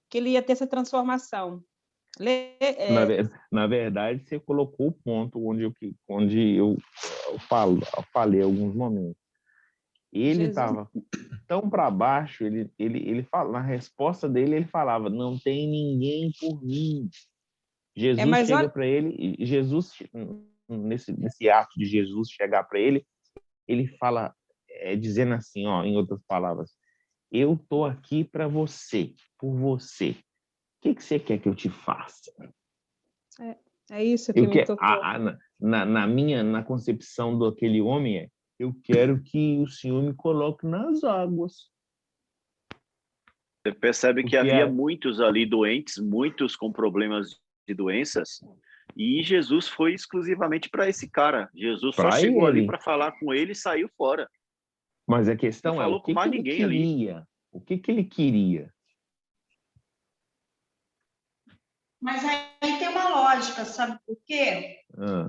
Speaker 5: que ele ia ter essa transformação.
Speaker 3: Na verdade, você colocou o ponto onde eu falei alguns momentos. Ele estava tão para baixo, ele fala, na resposta dele, ele falava, não tem ninguém por mim. Jesus chega para ele, e Jesus, nesse ato de Jesus chegar para ele, ele fala, dizendo assim, ó, em outras palavras, eu estou aqui para você, por você. O que você quer que eu te faça?
Speaker 5: É isso que me tocou.
Speaker 3: Na concepção daquele homem, eu quero que o Senhor me coloque nas águas.
Speaker 2: Você percebe que havia muitos ali doentes, muitos com problemas de doenças, e Jesus foi exclusivamente para esse cara. Jesus só chegou ali para falar com ele e saiu fora.
Speaker 3: Mas a questão é, o que ele queria? O que ele queria?
Speaker 6: Mas aí tem uma lógica, sabe por quê?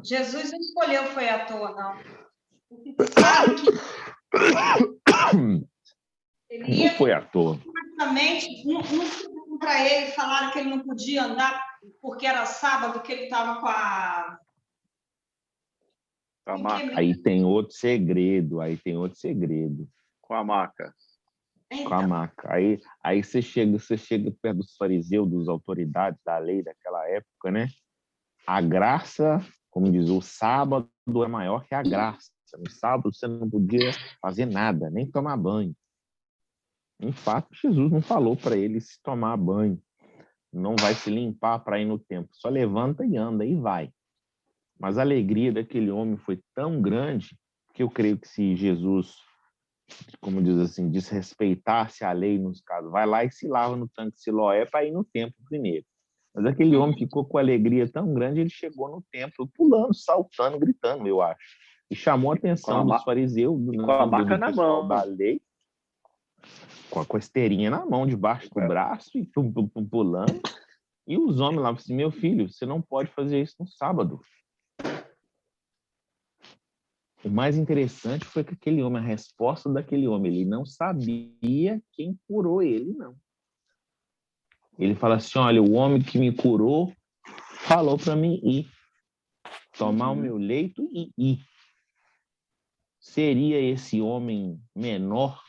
Speaker 6: Jesus não escolheu, foi à toa, não. Porque sabe que
Speaker 3: não foi à toa.
Speaker 6: Não para ele, falaram que ele não podia andar porque era sábado, que ele estava com a
Speaker 2: maca.
Speaker 3: Aí tem outro segredo.
Speaker 2: Com a maca.
Speaker 3: Então. Com a maca. Aí você chega perto dos fariseus, dos autoridades da lei daquela época, né? A graça, como diz, o sábado é maior que a graça. No sábado você não podia fazer nada, nem tomar banho. Em fato, Jesus não falou para ele se tomar banho. Não vai se limpar para ir no templo. Só levanta e anda e vai. Mas a alegria daquele homem foi tão grande que eu creio que se Jesus, como diz assim, desrespeitasse a lei nos casos, vai lá e se lava no tanque de Siloé para ir no templo primeiro. Mas aquele homem ficou com alegria tão grande, ele chegou no templo pulando, saltando, gritando, eu acho. E chamou a atenção dos fariseus,
Speaker 2: com a maca na mão
Speaker 3: da lei, com a esteirinha na mão, debaixo do braço, e pulando. E os homens lá, assim, meu filho, você não pode fazer isso no sábado. O mais interessante foi que aquele homem, a resposta daquele homem, ele não sabia quem curou ele, não. Ele fala assim, olha, o homem que me curou falou para mim ir, tomar o meu leito e ir. Seria esse homem menor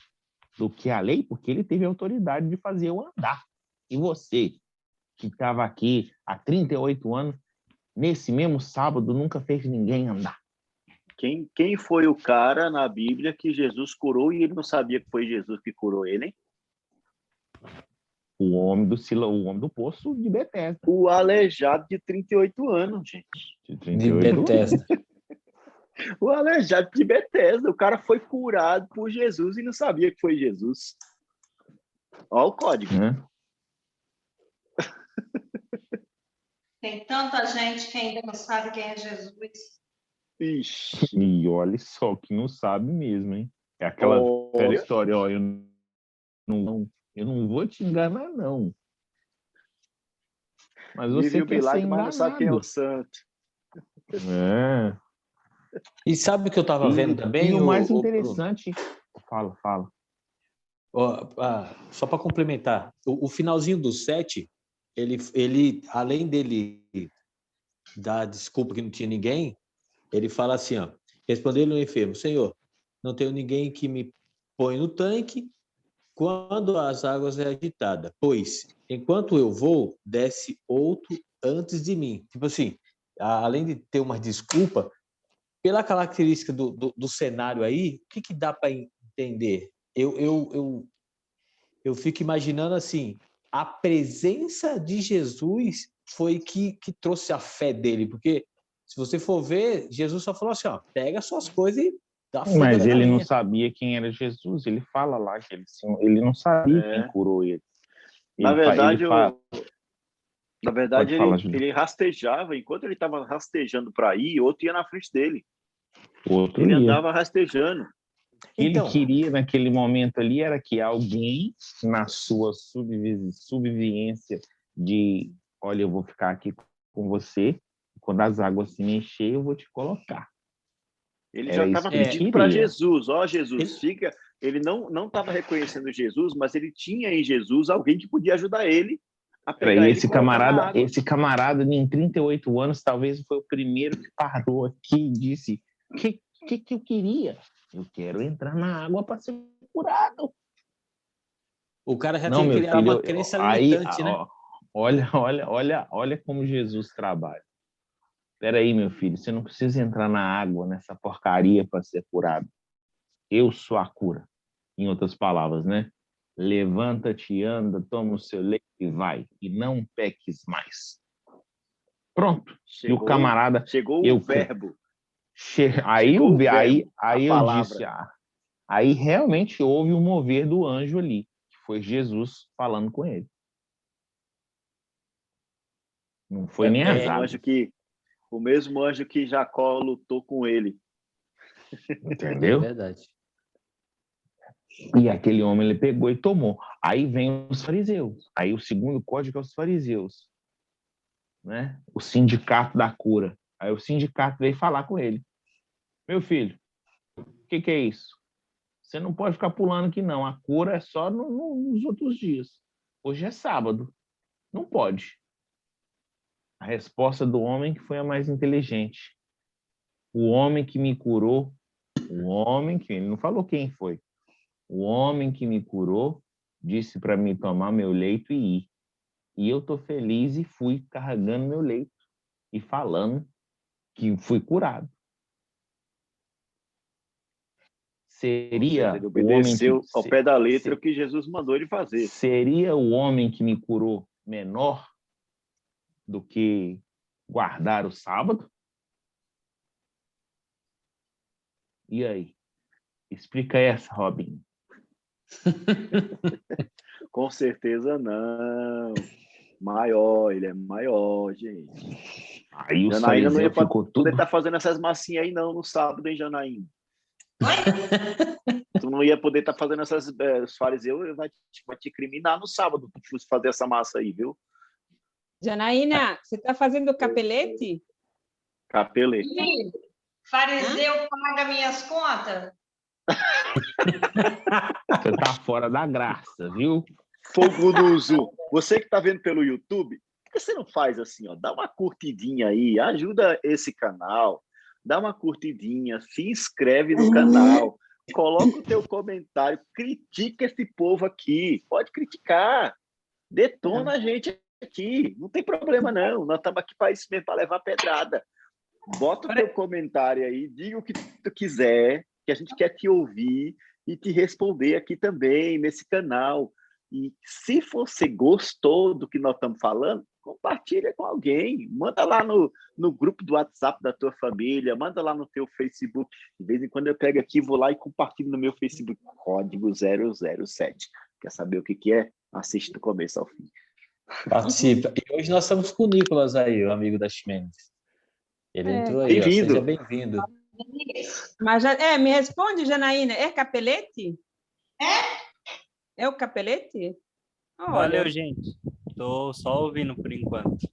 Speaker 3: do que a lei? Porque ele teve a autoridade de fazer eu andar. E você, que estava aqui há 38 anos, nesse mesmo sábado, nunca fez ninguém andar.
Speaker 2: Quem foi o cara na Bíblia que Jesus curou e ele não sabia que foi Jesus que curou ele, hein?
Speaker 3: O homem do poço de Betesda.
Speaker 2: O aleijado de 38 anos, gente.
Speaker 1: De Betesda.
Speaker 2: O aleijado de Betesda. O cara foi curado por Jesus e não sabia que foi Jesus. Olha o código.
Speaker 6: Tem tanta gente que ainda não sabe quem é Jesus.
Speaker 2: Ixi.
Speaker 3: E olha só que não sabe mesmo, hein? É aquela velha história, ó, eu não vou te enganar, não. Mas você quer ser enganado.
Speaker 2: Mas não sabe quem é o santo.
Speaker 1: E sabe o que eu estava vendo também?
Speaker 3: E o mais interessante... Fala.
Speaker 1: Só para complementar, o finalzinho do 7, ele além dele dar desculpa que não tinha ninguém, ele fala assim, ó, respondeu-lhe o enfermo, Senhor, não tenho ninguém que me põe no tanque quando as águas é agitada, pois, enquanto eu vou, desce outro antes de mim. Tipo assim, além de ter uma desculpa, pela característica do cenário aí, o que dá para entender? Eu fico imaginando assim, a presença de Jesus foi que trouxe a fé dele, porque se você for ver, Jesus só falou assim, ó, pega suas coisas e Da fuga
Speaker 3: Mas
Speaker 1: da
Speaker 3: ele não
Speaker 1: galinha.
Speaker 3: sabia quem era Jesus. Ele fala lá que ele não sabia quem curou ele.
Speaker 2: Na
Speaker 3: Ele fa- ele
Speaker 2: verdade,
Speaker 3: fa-
Speaker 2: na verdade
Speaker 3: Pode falar,
Speaker 2: ele,
Speaker 3: Júlio.
Speaker 2: ele rastejava, enquanto ele estava rastejando para ir, outro ia na frente dele.
Speaker 3: O outro
Speaker 2: Ele
Speaker 3: ia.
Speaker 2: andava rastejando.
Speaker 3: O que ele
Speaker 1: Então,
Speaker 3: queria naquele momento ali era que alguém, na sua subvivência de, olha, eu vou ficar aqui com você, quando as águas se mexer, eu vou te colocar.
Speaker 2: Ele
Speaker 3: Era
Speaker 2: já
Speaker 3: isso
Speaker 2: estava
Speaker 3: que ele
Speaker 2: pedindo para
Speaker 3: queria.
Speaker 2: Jesus, ó Jesus,
Speaker 1: Ele-
Speaker 2: fica. Ele não estava reconhecendo Jesus, mas ele tinha em Jesus alguém que podia ajudar ele a pegar
Speaker 3: E
Speaker 2: ele e colocar na água.
Speaker 3: esse camarada, em 38 anos, talvez foi o primeiro que parou aqui e disse: o que eu queria? Eu quero entrar na água para ser curado.
Speaker 1: o cara já
Speaker 3: Não,
Speaker 1: tinha
Speaker 3: meu
Speaker 1: criado
Speaker 3: filho,
Speaker 1: uma crença
Speaker 3: aí,
Speaker 1: limitante, né?
Speaker 3: ó, olha como Jesus trabalha. Espera aí, meu filho, você não precisa entrar na água, nessa porcaria para ser curado. Eu sou a cura. Em outras palavras, né? Levanta-te, anda, toma o seu leite e vai. E não peques mais. Pronto. E o camarada...
Speaker 2: Chegou
Speaker 3: eu,
Speaker 2: o verbo.
Speaker 3: Aí,
Speaker 2: Chegou o verbo,
Speaker 3: aí
Speaker 2: a
Speaker 3: eu
Speaker 2: palavra.
Speaker 3: disse... aí realmente houve um mover do anjo ali. Que foi Jesus falando com ele. Não foi nem as águas.
Speaker 2: O mesmo anjo que Jacó lutou com ele.
Speaker 3: Entendeu?
Speaker 1: É verdade.
Speaker 3: E aquele homem, ele pegou e tomou. Aí vem os fariseus. Aí o segundo código é os fariseus. Né? O sindicato da cura. Aí o sindicato veio falar com ele. Meu filho, o que é isso? Você não pode ficar pulando aqui, não. A cura é só nos outros dias. Hoje é sábado. Não pode. A resposta do homem que foi a mais inteligente. O homem que me curou, ele não falou quem foi. O homem que me curou disse para mim tomar meu leito e ir. E eu tô feliz e fui carregando meu leito e falando que fui curado. Seria
Speaker 2: Ele
Speaker 3: o homem que
Speaker 2: obedeceu ao pé da letra o que Jesus mandou ele fazer.
Speaker 3: Seria o homem que me curou menor do que guardar o sábado? E aí? Explica essa, Robin.
Speaker 2: Com certeza não. Maior, ele é maior, gente.
Speaker 3: Aí o
Speaker 2: Janaína não ia
Speaker 3: ficou tudo...
Speaker 2: poder estar fazendo essas massinhas aí não no sábado, hein, Janaína? Tu não ia poder estar fazendo essas... Os fariseus vai te criminar no sábado se fosse fazer essa massa aí, viu?
Speaker 5: Janaína, você está fazendo capelete?
Speaker 2: Capelete.
Speaker 6: Fariseu paga minhas contas?
Speaker 3: Você tá fora da graça, viu?
Speaker 2: Fogo no Zu. Você que está vendo pelo YouTube, por que você não faz assim, ó? Dá uma curtidinha aí, ajuda esse canal, dá uma curtidinha, se inscreve no canal, coloca o teu comentário, critica esse povo aqui, pode criticar, detona a gente aqui, não tem problema não, nós estamos aqui para isso mesmo, para levar pedrada. Bota o teu comentário aí, diga o que tu quiser, que a gente quer te ouvir e te responder aqui também, nesse canal. E se você gostou do que nós estamos falando, compartilha com alguém. Manda lá no grupo do WhatsApp da tua família, manda lá no teu Facebook. De vez em quando eu pego aqui, vou lá e compartilho no meu Facebook, código 007. Quer saber o que é? Assiste do começo ao fim.
Speaker 1: Participa. E hoje nós estamos com o Nicolas aí, o amigo da Ximenes. Ele entrou aí, ó.
Speaker 2: Bem-vindo.
Speaker 1: Seja bem-vindo.
Speaker 5: Mas me responde, Janaína, é capelete? É o capelete? Olha.
Speaker 7: Valeu, gente. Tô só ouvindo por enquanto.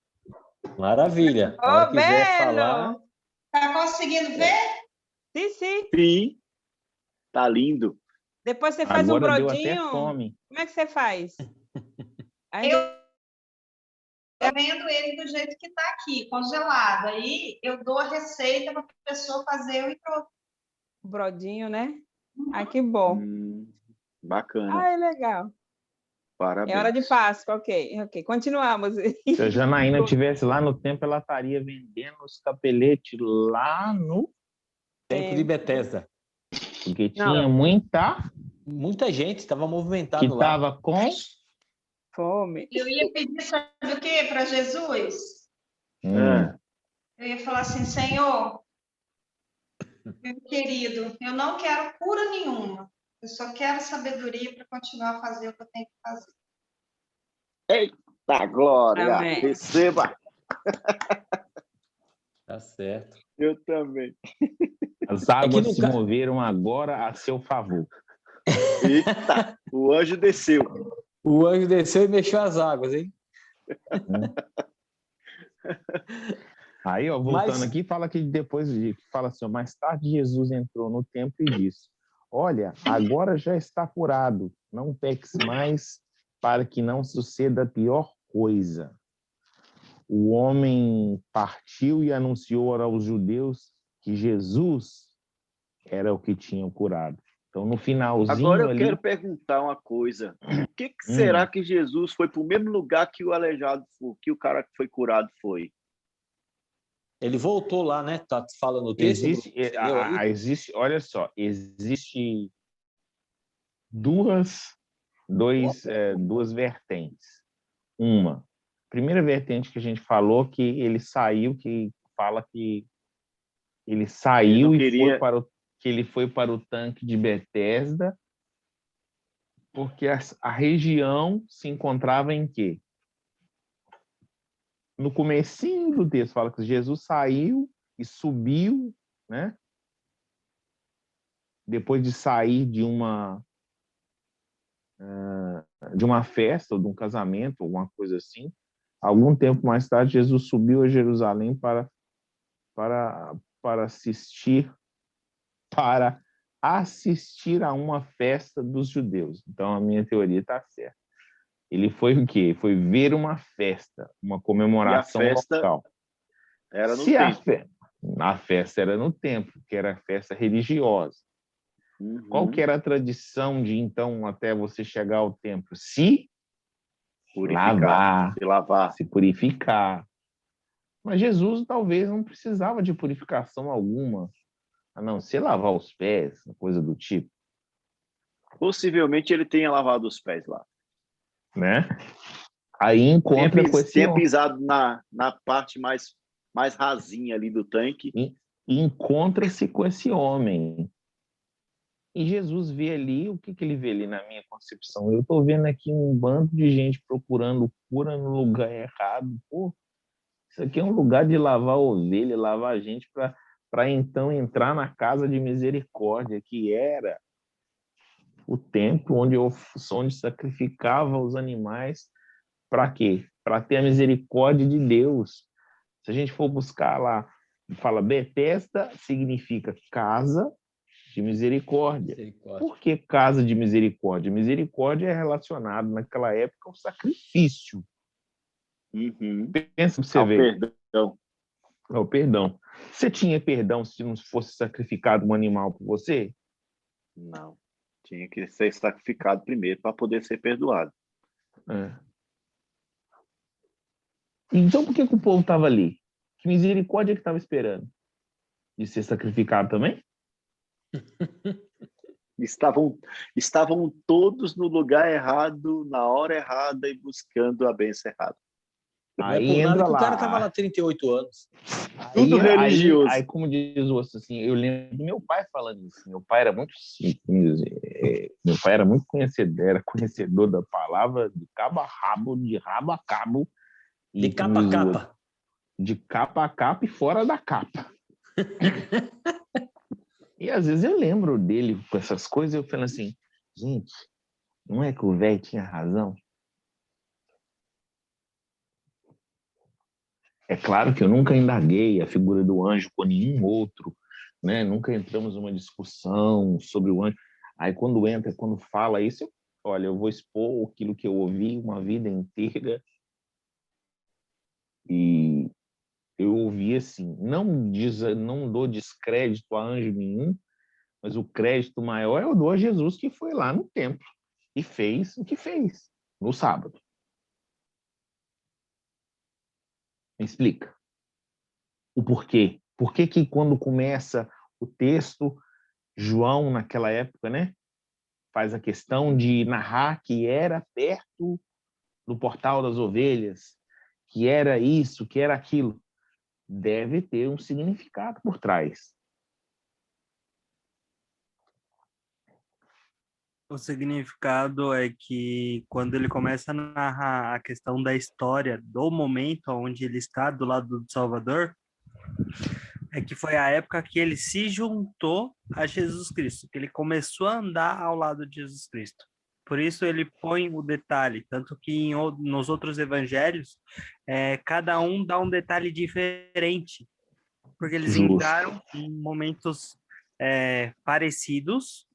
Speaker 1: Maravilha.
Speaker 5: Ô,
Speaker 1: Hora quiser
Speaker 5: Belo!
Speaker 1: falar.
Speaker 6: Tá conseguindo ver?
Speaker 5: Sim, sim.
Speaker 2: Sim, tá lindo.
Speaker 5: Depois você faz
Speaker 3: Agora
Speaker 5: um
Speaker 3: deu até
Speaker 5: brodinho.
Speaker 3: fome.
Speaker 5: Como é que você faz? Aí
Speaker 6: Eu tô vendo ele do jeito que tá aqui, congelado. Aí eu dou a receita para a pessoa fazer e pronto.
Speaker 5: o brodinho, né? Ai, que bom.
Speaker 2: Bacana.
Speaker 5: Ai, legal.
Speaker 2: Parabéns.
Speaker 5: É hora de Páscoa, ok. Continuamos.
Speaker 3: Se a Janaína estivesse lá no tempo, ela estaria vendendo os capeletes lá no...
Speaker 1: Tempo de Bethesda.
Speaker 3: Porque tinha muita
Speaker 1: gente, estava
Speaker 3: que
Speaker 1: movimentado lá.
Speaker 3: estava com...
Speaker 5: Fome.
Speaker 6: Eu ia pedir, sabe o quê para Jesus? Eu ia falar assim, Senhor, Meu querido, eu não quero cura nenhuma. Eu só quero sabedoria para continuar a fazer o que eu tenho que fazer.
Speaker 2: Eita, glória!
Speaker 4: Amém.
Speaker 2: Receba!
Speaker 1: Tá certo.
Speaker 2: Eu também.
Speaker 3: As águas
Speaker 1: no
Speaker 3: se
Speaker 1: ca-
Speaker 3: moveram agora a seu favor.
Speaker 2: Eita, o anjo desceu.
Speaker 1: O anjo desceu e mexeu as águas, hein?
Speaker 3: Aí, ó, voltando
Speaker 1: Mas-
Speaker 3: aqui, fala que depois fala assim, ó, mais tarde Jesus entrou no templo e disse: Olha, agora já está curado, não peques mais para que não suceda a pior coisa. O homem partiu e anunciou aos judeus que Jesus era o que tinha curado. Então, no finalzinho
Speaker 2: Agora eu
Speaker 3: ali,
Speaker 2: quero perguntar uma coisa. Por que será que Jesus foi para o mesmo lugar que o aleijado foi, que o cara que foi curado foi?
Speaker 1: Ele voltou lá, né? Tá falando o texto?
Speaker 3: existe,
Speaker 1: Bruno? Você leu aí?
Speaker 3: existe, olha só, existe duas vertentes. Uma, primeira vertente que a gente falou, que ele saiu, que fala que ele
Speaker 2: Ele
Speaker 3: saiu
Speaker 2: não
Speaker 3: e
Speaker 2: queria.
Speaker 3: que ele foi para o tanque de Betesda, porque a região se encontrava em quê? No comecinho do texto fala que Jesus saiu e subiu, né? Depois de sair de uma festa ou de um casamento, alguma coisa assim. Algum tempo mais tarde, Jesus subiu a Jerusalém para assistir a uma festa dos judeus. Então, a minha teoria está certa. Ele foi o quê? Foi ver uma festa, uma comemoração
Speaker 2: E a festa
Speaker 3: local.
Speaker 2: era no
Speaker 3: Se
Speaker 2: templo.
Speaker 3: a festa era no templo, que era a festa religiosa. Qual que era a tradição de, então, até você chegar ao templo? Se
Speaker 2: Purificar, se lavar.
Speaker 3: se purificar. Mas Jesus talvez não precisava de purificação alguma, a não ser lavar os pés, coisa do tipo,
Speaker 2: Possivelmente ele tenha lavado os pés lá.
Speaker 3: né? Aí encontra com esse
Speaker 2: Tenha
Speaker 3: homem.
Speaker 2: pisado na parte mais rasinha ali do tanque.
Speaker 3: E encontra-se com esse homem. E Jesus vê ali, o que ele vê ali na minha concepção? Eu estou vendo aqui um bando de gente procurando cura no lugar errado. Pô, isso aqui é um lugar de lavar ovelha, lavar gente para então entrar na casa de misericórdia, que era o templo onde sacrificava os animais. Para quê? Para ter a misericórdia de Deus. Se a gente for buscar lá, fala Betesda significa casa de misericórdia. Por que casa de misericórdia? Misericórdia é relacionado naquela época ao sacrifício.
Speaker 2: Uhum.
Speaker 3: Pensa para você
Speaker 2: Ao
Speaker 3: ver.
Speaker 2: perdão.
Speaker 3: Ao perdão. Você tinha perdão se não fosse sacrificado um animal por você?
Speaker 2: Não. Tinha que ser sacrificado primeiro para poder ser perdoado.
Speaker 3: É. Então por que o povo estava ali? Que misericórdia que estava esperando? De ser sacrificado também?
Speaker 2: Estavam todos no lugar errado, na hora errada e buscando a bênção errada.
Speaker 1: Não é por nada que o cara estava lá 38 anos.
Speaker 2: Tudo religioso.
Speaker 3: Aí, como diz o outro, assim, eu lembro do meu pai falando isso. Meu pai era muito simples, meu pai era muito conhecedor da palavra de cabo a rabo, de rabo a cabo.
Speaker 1: De capa a capa.
Speaker 3: De capa a capa e fora da capa. E às vezes eu lembro dele com essas coisas, eu falo assim, gente, não é que o velho tinha razão? É claro que eu nunca indaguei a figura do anjo com nenhum outro, né? Nunca entramos numa discussão sobre o anjo. Aí quando fala isso, olha, eu vou expor aquilo que eu ouvi uma vida inteira. E eu ouvi assim, não dou descrédito a anjo nenhum, mas o crédito maior eu dou a Jesus, que foi lá no templo e fez o que fez no sábado. Me explica o porquê. Por que que quando começa o texto, João, naquela época, né, faz a questão de narrar que era perto do portal das ovelhas, que era isso, que era aquilo? Deve ter um significado por trás.
Speaker 7: O significado é que quando ele começa a narrar a questão da história, do momento onde ele está do lado do Salvador, é que foi a época que ele se juntou a Jesus Cristo, que ele começou a andar ao lado de Jesus Cristo. Por isso ele põe o detalhe, tanto que nos outros evangelhos, cada um dá um detalhe diferente, porque eles
Speaker 3: Justo.
Speaker 7: entraram em momentos parecidos,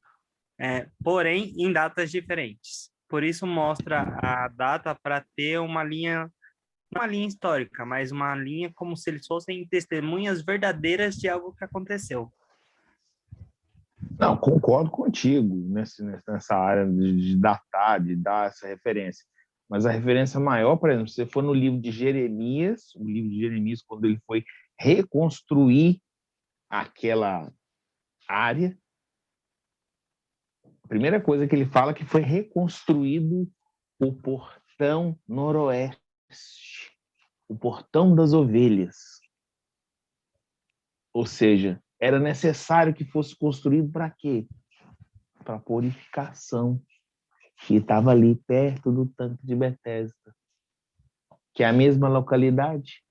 Speaker 7: porém em datas diferentes. Por isso mostra a data para ter uma linha histórica, mas uma linha como se eles fossem testemunhas verdadeiras de algo que aconteceu.
Speaker 3: Não, concordo contigo nessa área de datar, de dar essa referência. Mas a referência maior, por exemplo, se você for no livro de Jeremias, o livro de Jeremias, quando ele foi reconstruir aquela área, a primeira coisa que ele fala é que foi reconstruído o portão noroeste, o portão das ovelhas. Ou seja, era necessário que fosse construído para quê? Para purificação, que estava ali perto do tanque de Betesda, que é a mesma localidade.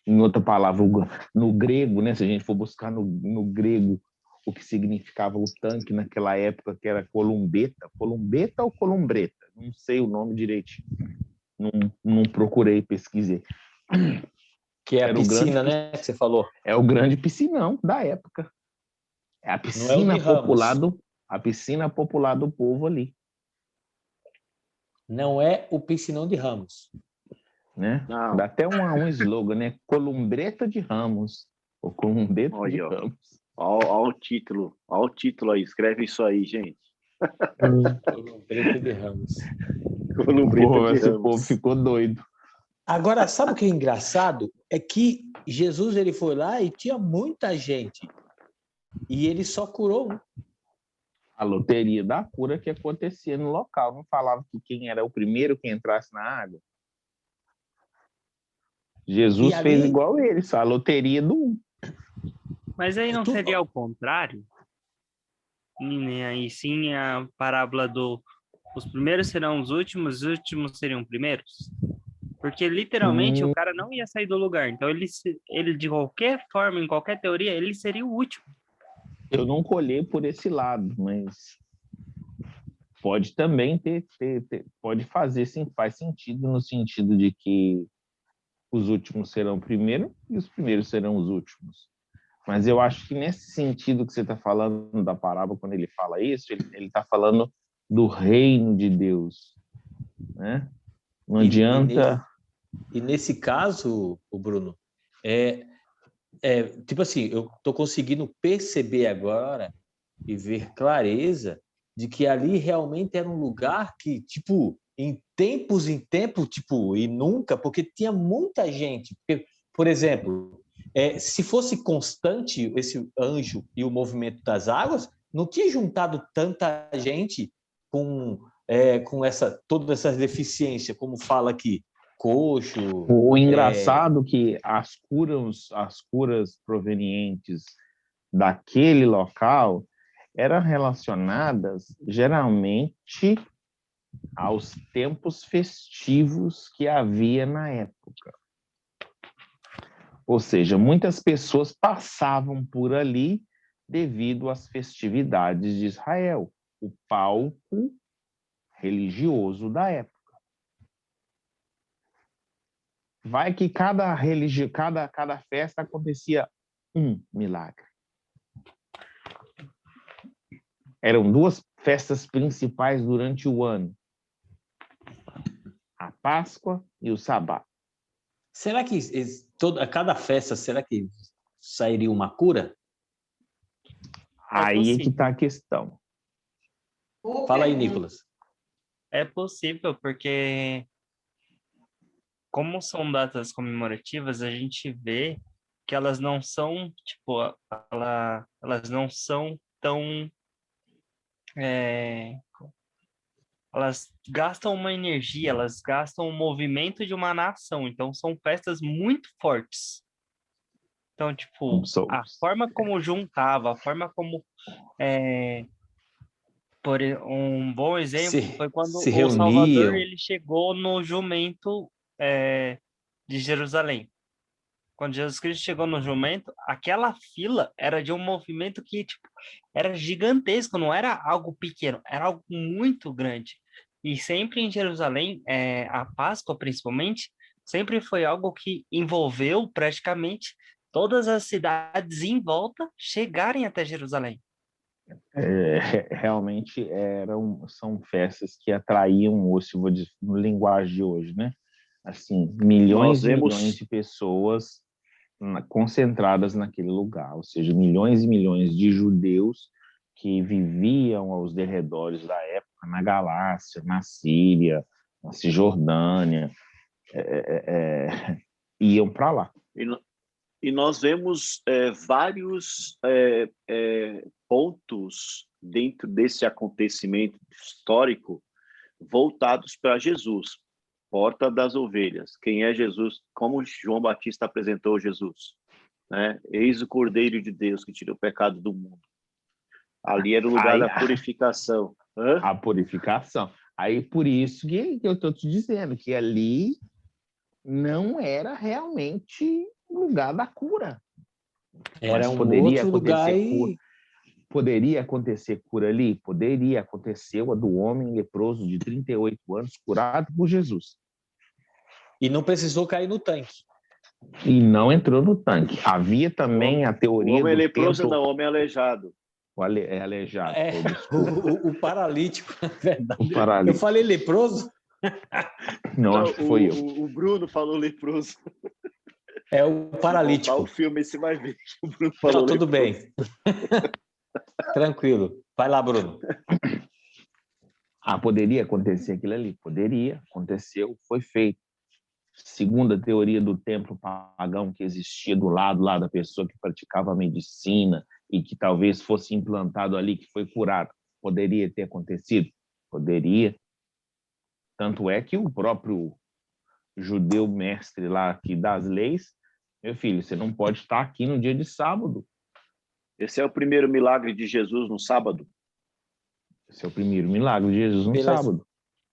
Speaker 3: Em outra palavra, no grego, né, se a gente for buscar no grego o que significava o tanque naquela época, que era columbeta ou columbreta, não sei o nome direitinho, não procurei, pesquisei.
Speaker 1: Que é a piscina, né, que você falou.
Speaker 3: É o grande piscinão da época. É a piscina popular do povo ali.
Speaker 1: Não é o piscinão de Ramos.
Speaker 3: Né?
Speaker 2: Não.
Speaker 3: Dá até um slogan, né? Columbreta de Ramos. Ou Columbeta de Ramos.
Speaker 2: Olha o título aí. Escreve isso aí, gente.
Speaker 1: Columbreta de Ramos.
Speaker 3: Esse povo ficou doido.
Speaker 1: Agora, sabe o que é engraçado? É que Jesus ele foi lá e tinha muita gente. E ele só curou um.
Speaker 3: A loteria da cura que acontecia no local. Não falava que quem era o primeiro que entrasse na água. Jesus fez igual ele, só a loteria do um.
Speaker 7: Mas aí não seria o contrário? E sim a parábola os primeiros serão os últimos seriam primeiros? Porque literalmente o cara não ia sair do lugar. Então ele de qualquer forma, em qualquer teoria, ele seria o último.
Speaker 3: Eu não colhei por esse lado, mas pode também pode fazer, sim, faz sentido no sentido de que os últimos serão primeiro e os primeiros serão os últimos. Mas eu acho que nesse sentido que você está falando da parábola, quando ele fala isso, ele está falando do reino de Deus, né? Não adianta...
Speaker 1: E nesse caso, o Bruno, tipo assim, eu estou conseguindo perceber agora e ver clareza de que ali realmente era um lugar que, tipo, em tempos, tipo, e nunca, porque tinha muita gente. Porque, por exemplo, se fosse constante esse anjo e o movimento das águas, não tinha juntado tanta gente com todas essas deficiências, como fala aqui, coxo.
Speaker 3: O engraçado que as curas provenientes daquele local eram relacionadas geralmente aos tempos festivos que havia na época. Ou seja, muitas pessoas passavam por ali devido às festividades de Israel, o palco religioso da época. Vai que cada festa acontecia um milagre. Eram duas festas principais durante o ano: a Páscoa e o Sabá.
Speaker 1: Será que a cada festa, será que sairia uma cura?
Speaker 3: Aí é que está a questão.
Speaker 1: Fala aí, Nicolas.
Speaker 7: É possível, porque como são datas comemorativas, a gente vê que elas não são, tipo, elas não são tão... elas gastam uma energia, elas gastam o movimento de uma nação. Então, são festas muito fortes. Então, tipo, a forma como juntava, a forma como Um bom exemplo
Speaker 1: Se-
Speaker 7: foi quando
Speaker 1: se
Speaker 7: o Salvador
Speaker 1: reuniam.
Speaker 7: ele chegou no jumento de Jerusalém. Quando Jesus Cristo chegou no jumento, aquela fila era de um movimento que tipo, era gigantesco, não era algo pequeno, era algo muito grande. E sempre em Jerusalém, a Páscoa principalmente, sempre foi algo que envolveu praticamente todas as cidades em volta chegarem até Jerusalém.
Speaker 3: Realmente são festas que atraíam, ou se eu vou dizer, no linguagem de hoje, né? Assim, milhões
Speaker 2: Nós
Speaker 3: e milhões
Speaker 2: vemos
Speaker 3: de pessoas concentradas naquele lugar, ou seja, milhões e milhões de judeus que viviam aos derredores da época, na Galácia, na Síria, na Cisjordânia, iam para lá.
Speaker 2: e nós vemos vários pontos dentro desse acontecimento histórico voltados para Jesus. Porta das ovelhas. Quem é Jesus? Como João Batista apresentou Jesus, né? Eis o Cordeiro de Deus que tira o pecado do mundo. Ali era o lugar da purificação.
Speaker 3: A purificação. Aí, por isso que eu estou te dizendo, que ali não era realmente o lugar da cura.
Speaker 1: Era
Speaker 3: Mas
Speaker 1: um outro lugar
Speaker 3: cura. Poderia acontecer cura ali? Poderia. Aconteceu a do homem leproso de 38 anos, curado por Jesus.
Speaker 1: E não precisou cair no tanque.
Speaker 3: E não entrou no tanque. Havia também a teoria
Speaker 2: o homem
Speaker 3: do
Speaker 2: leproso
Speaker 3: templo...
Speaker 2: não, o homem aleijado.
Speaker 3: Aleijado.
Speaker 1: O paralítico, na verdade.
Speaker 3: O paralítico.
Speaker 1: Eu falei leproso?
Speaker 3: Não, acho que foi eu.
Speaker 2: O Bruno falou leproso.
Speaker 1: É o paralítico.
Speaker 2: Se o filme, você vai ver que o Bruno falou
Speaker 1: Não, tudo
Speaker 2: leproso.
Speaker 1: bem. Tranquilo. Vai lá, Bruno.
Speaker 3: Poderia acontecer aquilo ali? Poderia. Aconteceu, foi feito. Segundo a teoria do templo pagão que existia do lado lá da pessoa que praticava a medicina e que talvez fosse implantado ali, que foi curado, poderia ter acontecido? Poderia. Tanto é que o próprio judeu mestre lá aqui das leis, meu filho, você não pode estar aqui no dia de sábado.
Speaker 2: Esse é o primeiro milagre de Jesus no sábado?
Speaker 3: Esse é o primeiro milagre de Jesus no sábado.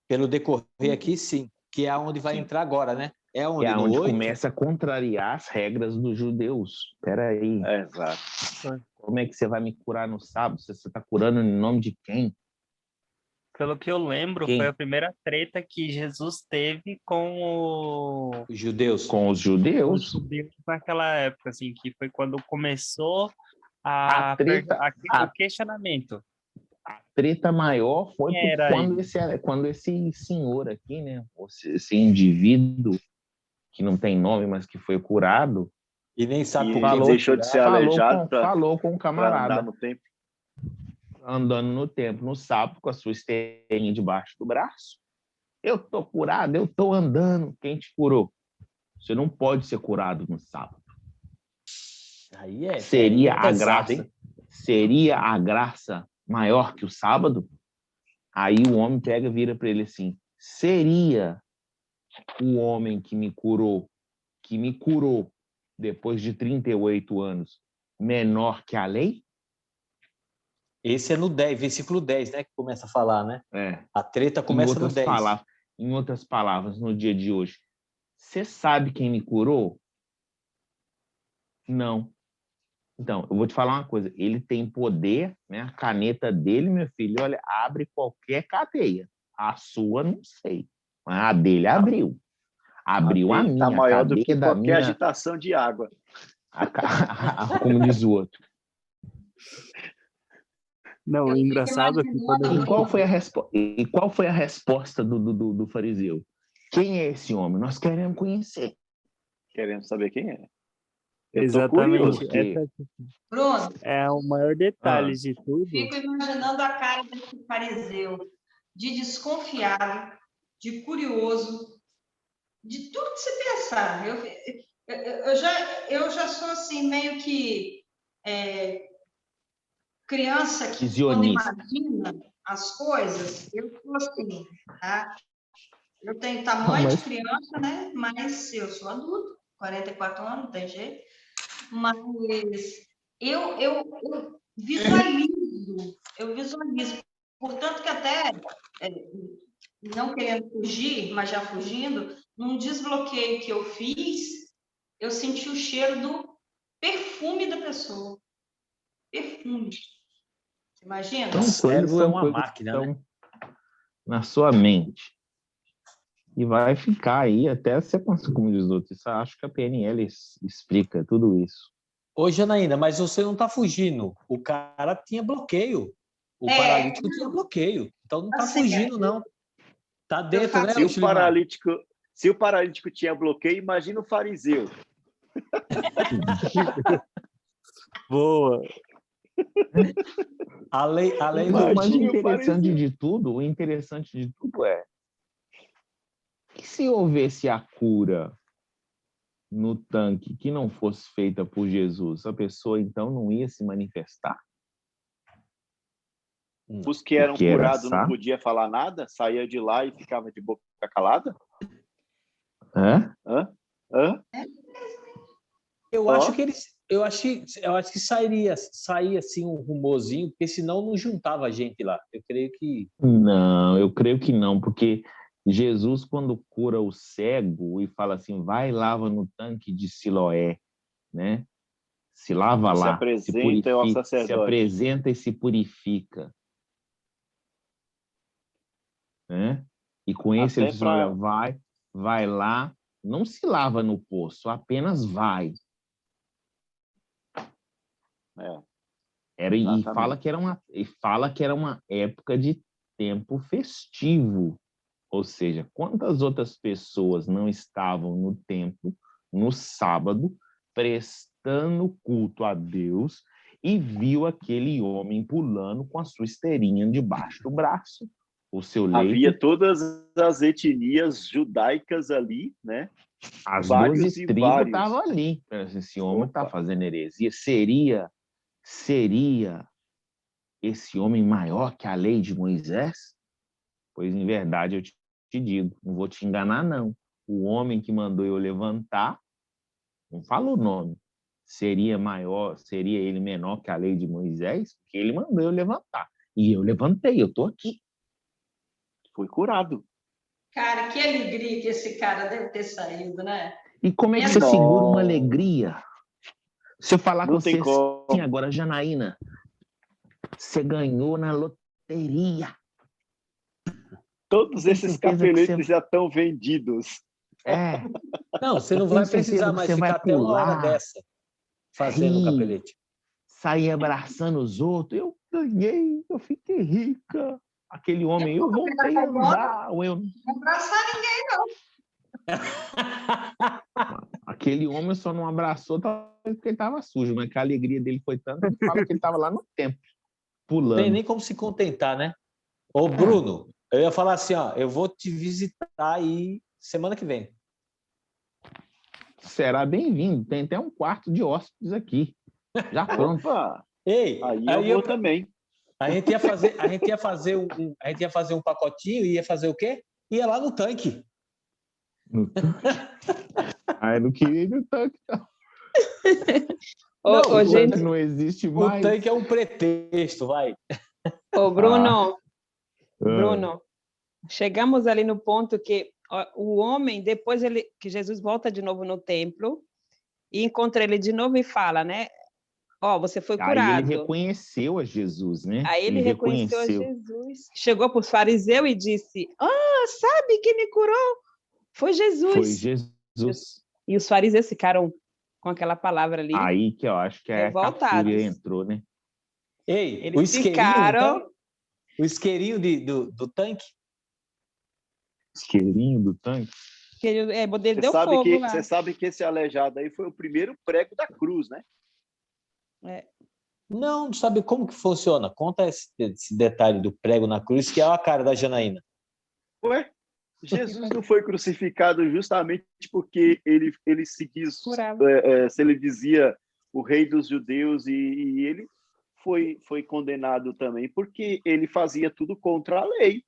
Speaker 1: Pelo decorrer aqui, sim. Que é onde vai entrar agora, né? É onde,
Speaker 3: onde começa a contrariar as regras dos judeus. Espera aí.
Speaker 2: Exato.
Speaker 3: Como é que você vai me curar no sábado? Você está curando em nome de quem?
Speaker 7: Pelo que eu lembro, foi a primeira treta que Jesus teve com
Speaker 1: os judeus.
Speaker 3: Com os judeus.
Speaker 7: Naquela época, assim, que foi quando começou o questionamento.
Speaker 3: A treta maior foi quando esse senhor aqui, né? Esse indivíduo que não tem nome, mas que foi curado.
Speaker 1: E nem sabe por
Speaker 2: que deixou de ser aleijado.
Speaker 3: Falou com o camarada.
Speaker 2: Andar no templo.
Speaker 3: Andando no templo, no sábado, com a sua esteirinha debaixo do braço. Eu tô curado, eu tô andando. Quem te curou? Você não pode ser curado no sábado.
Speaker 1: Aí
Speaker 3: seria a
Speaker 1: pesado,
Speaker 3: graça.
Speaker 1: Hein?
Speaker 3: Seria a graça maior que o sábado? Aí o homem pega e vira para ele assim: seria o homem que me curou depois de 38 anos, menor que a lei?
Speaker 1: Esse é no 10, versículo 10, né? Que começa a falar, né? A treta começa no 10.
Speaker 3: Em outras palavras, no dia de hoje, você sabe quem me curou? Não. Então, eu vou te falar uma coisa. Ele tem poder, né? A caneta dele, meu filho, olha, abre qualquer cadeia. A sua, não sei. Mas a dele abriu. Abriu a minha.
Speaker 2: Está maior do que qualquer agitação de água.
Speaker 3: Como diz o outro.
Speaker 7: Não, o engraçado é que
Speaker 3: E qual foi a resposta do fariseu? Quem é esse homem? Nós queremos conhecer.
Speaker 2: Queremos saber quem é.
Speaker 7: Exatamente.
Speaker 6: Bruno,
Speaker 7: é o maior detalhe de tudo.
Speaker 6: Fico imaginando a cara desse fariseu, de desconfiado, de curioso, de tudo que você pensar. Eu já sou assim, meio que criança que quando imagina as coisas, eu sou assim, tá? Eu tenho tamanho de criança, né? Mas eu sou adulto, 44 anos, não tem jeito. Mas eu visualizo Portanto, que até, não querendo fugir, mas já fugindo, num desbloqueio que eu fiz, eu senti o cheiro do perfume da pessoa. Perfume. Você imagina?
Speaker 3: São
Speaker 1: O cérebro
Speaker 3: coisas,
Speaker 1: é
Speaker 3: são
Speaker 1: uma
Speaker 3: coisas que
Speaker 1: máquina, né?
Speaker 3: estão na sua mente. E vai ficar aí até você conseguir, como diz o outro. Isso, acho que a PNL explica tudo isso.
Speaker 1: Ô, Janaína, mas você não está fugindo. O cara tinha bloqueio. O paralítico tinha bloqueio. Então não está fugindo, não. Está dentro, né, Chilimar?
Speaker 2: Se o paralítico tinha bloqueio, imagina o fariseu.
Speaker 7: Boa.
Speaker 1: Além
Speaker 3: Mas
Speaker 1: do...
Speaker 3: o interessante de tudo é que se houvesse a cura no tanque que não fosse feita por Jesus, a pessoa então não ia se manifestar?
Speaker 2: Os que eram
Speaker 3: Porque era
Speaker 2: curados não
Speaker 3: sábado.
Speaker 2: podia falar nada? Saía de lá e ficava de boca calada?
Speaker 3: Hã?
Speaker 2: Hã?
Speaker 1: Eu acho que saía assim um rumorzinho, porque senão não juntava a gente lá. Eu creio que...
Speaker 3: Não, eu creio que não, porque Jesus, quando cura o cego e fala assim, vai e lava no tanque de Siloé, né? Se lava
Speaker 2: Se
Speaker 3: lá,
Speaker 2: apresenta ao
Speaker 3: se
Speaker 2: sacerdote.
Speaker 3: apresenta e se purifica. Né? E com isso ele diz, olha, vai lá, não se lava no poço, apenas vai. E fala que era uma época de tempo festivo. Ou seja, quantas outras pessoas não estavam no templo, no sábado, prestando culto a Deus e viu aquele homem pulando com a sua esteirinha debaixo do braço, o seu leito.
Speaker 2: Havia todas as etnias judaicas ali, né?
Speaker 3: As
Speaker 2: Vários
Speaker 3: 12
Speaker 2: e
Speaker 3: tribos
Speaker 2: vários.
Speaker 3: estavam ali. Esse homem está fazendo heresia. Seria esse homem maior que a lei de Moisés? Pois, em verdade, eu te digo, não vou te enganar, não. O homem que mandou eu levantar, não fala o nome, seria ele menor que a lei de Moisés? Porque ele mandou eu levantar. E eu levantei, eu estou aqui.
Speaker 2: Fui curado.
Speaker 6: Cara, que alegria que esse cara deve ter saído, né?
Speaker 3: E como é que você segura uma alegria? Se eu falar com você assim agora, Janaína, você ganhou na loteria.
Speaker 2: Todos esses capeletes já estão vendidos.
Speaker 1: Não, você não vai precisar mais ficar até uma hora dessa fazendo um capelete.
Speaker 3: Sair abraçando os outros. Eu ganhei, eu fiquei rica. Aquele homem, eu voltei a andar.
Speaker 6: Não abraçar ninguém, não.
Speaker 3: Aquele homem só não abraçou porque ele estava sujo, mas que a alegria dele foi tanta que fala que ele estava lá no templo, pulando.
Speaker 1: Tem nem como se contentar, né? Ô, Bruno, eu ia falar assim, ó, eu vou te visitar aí semana que vem.
Speaker 3: Será bem-vindo. Tem até um quarto de hóspedes aqui. Já pronto.
Speaker 2: Opa!
Speaker 1: Ei,
Speaker 2: aí eu também.
Speaker 1: A gente ia fazer um pacotinho e ia fazer o quê? Ia lá no tanque.
Speaker 3: Eu não queria ir no tanque, não.
Speaker 5: Ô, gente,
Speaker 3: não existe mais.
Speaker 1: O tanque é um pretexto, vai.
Speaker 5: Ô, Bruno, Bruno, chegamos ali no ponto que o homem, depois que Jesus volta de novo no templo e encontra ele de novo e fala, né? Você foi curado.
Speaker 3: Aí ele reconheceu a Jesus, né?
Speaker 5: Aí ele reconheceu a Jesus. Chegou para os fariseus e disse, sabe quem me curou? Foi Jesus.
Speaker 3: Foi Jesus.
Speaker 5: E os fariseus ficaram com aquela palavra ali.
Speaker 3: Aí que eu acho que a fúria entrou, né?
Speaker 1: Ei,
Speaker 5: eles
Speaker 1: o isqueirinho,
Speaker 5: ficaram...
Speaker 1: então, o isqueirinho do tanque?
Speaker 3: Isqueirinho do tanque?
Speaker 5: Ele deu fogo lá.
Speaker 2: Você sabe que esse aleijado aí foi o primeiro prego da cruz, né?
Speaker 1: Não sabe como que funciona. Conta esse detalhe do prego na cruz, que é a cara da Janaína.
Speaker 2: Ué? Jesus não foi crucificado justamente porque ele seguia, se ele dizia o rei dos judeus, e ele foi condenado também porque ele fazia tudo contra a lei.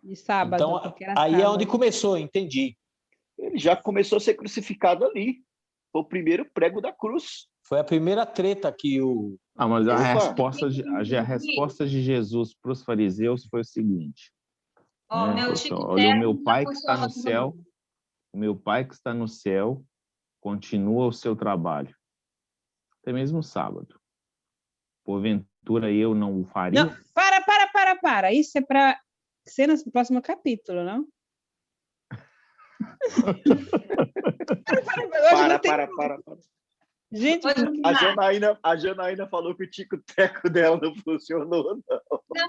Speaker 5: De sábado.
Speaker 1: Então, aí
Speaker 5: sábado.
Speaker 1: É onde começou, entendi.
Speaker 2: Ele já começou a ser crucificado ali. Foi o primeiro prego da cruz.
Speaker 1: Foi a primeira treta que
Speaker 3: Mas a
Speaker 2: Opa.
Speaker 3: resposta de Jesus para os fariseus foi o seguinte,
Speaker 6: Ó,
Speaker 3: né?
Speaker 6: meu
Speaker 3: Olha, o meu
Speaker 6: tá
Speaker 3: pai que está no
Speaker 6: funcionando.
Speaker 3: céu, o meu pai que está no céu continua o seu trabalho, até mesmo sábado. Porventura eu não o faria?
Speaker 5: Não, para. Isso é para ser no próximo capítulo, não?
Speaker 2: Para.
Speaker 5: Gente,
Speaker 6: Ô, Julimar,
Speaker 2: A Janaína falou que o tico-teco dela não funcionou, não.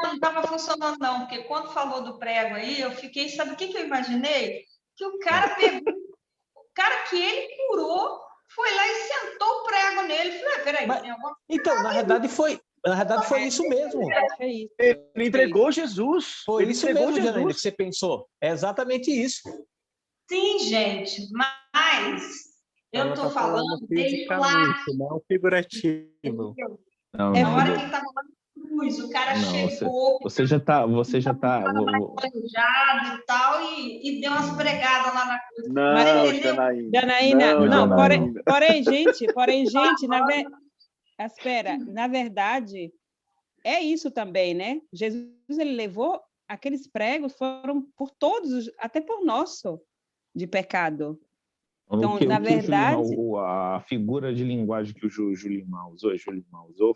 Speaker 6: não estava funcionando, não, porque quando falou do prego aí, eu fiquei, sabe o que eu imaginei? Que o cara pegou, o cara que ele curou, foi lá e sentou o prego nele. Falei, peraí,
Speaker 1: Mas-
Speaker 6: tem alguma
Speaker 1: Então, na verdade foi isso mesmo.
Speaker 5: é isso.
Speaker 2: Ele entregou Jesus.
Speaker 1: Foi
Speaker 2: Ele
Speaker 1: isso
Speaker 2: entregou
Speaker 1: mesmo, Janaína,
Speaker 2: Jesus.
Speaker 1: que você pensou. É exatamente isso.
Speaker 6: Sim, gente, mas eu
Speaker 7: Ela
Speaker 6: estou
Speaker 7: tá falando
Speaker 6: falando desde lá.
Speaker 7: fisicamente, não figurativo.
Speaker 3: Não,
Speaker 6: Na
Speaker 3: não,
Speaker 6: hora
Speaker 3: não.
Speaker 6: que ele estava lá na cruz, o cara
Speaker 3: Não,
Speaker 6: chegou,
Speaker 3: você já tá,
Speaker 6: planejado e tal, e deu umas pregadas lá na cruz.
Speaker 2: Não,
Speaker 6: entendeu?
Speaker 2: Janaína.
Speaker 5: Janaína,
Speaker 3: Não,
Speaker 5: não,
Speaker 3: Janaína.
Speaker 5: porém, gente, espera, na verdade, é isso também, né? Jesus, ele levou, aqueles pregos foram por todos, até por nosso, de pecado. Então, na verdade...
Speaker 3: A figura de linguagem que o Julimar usou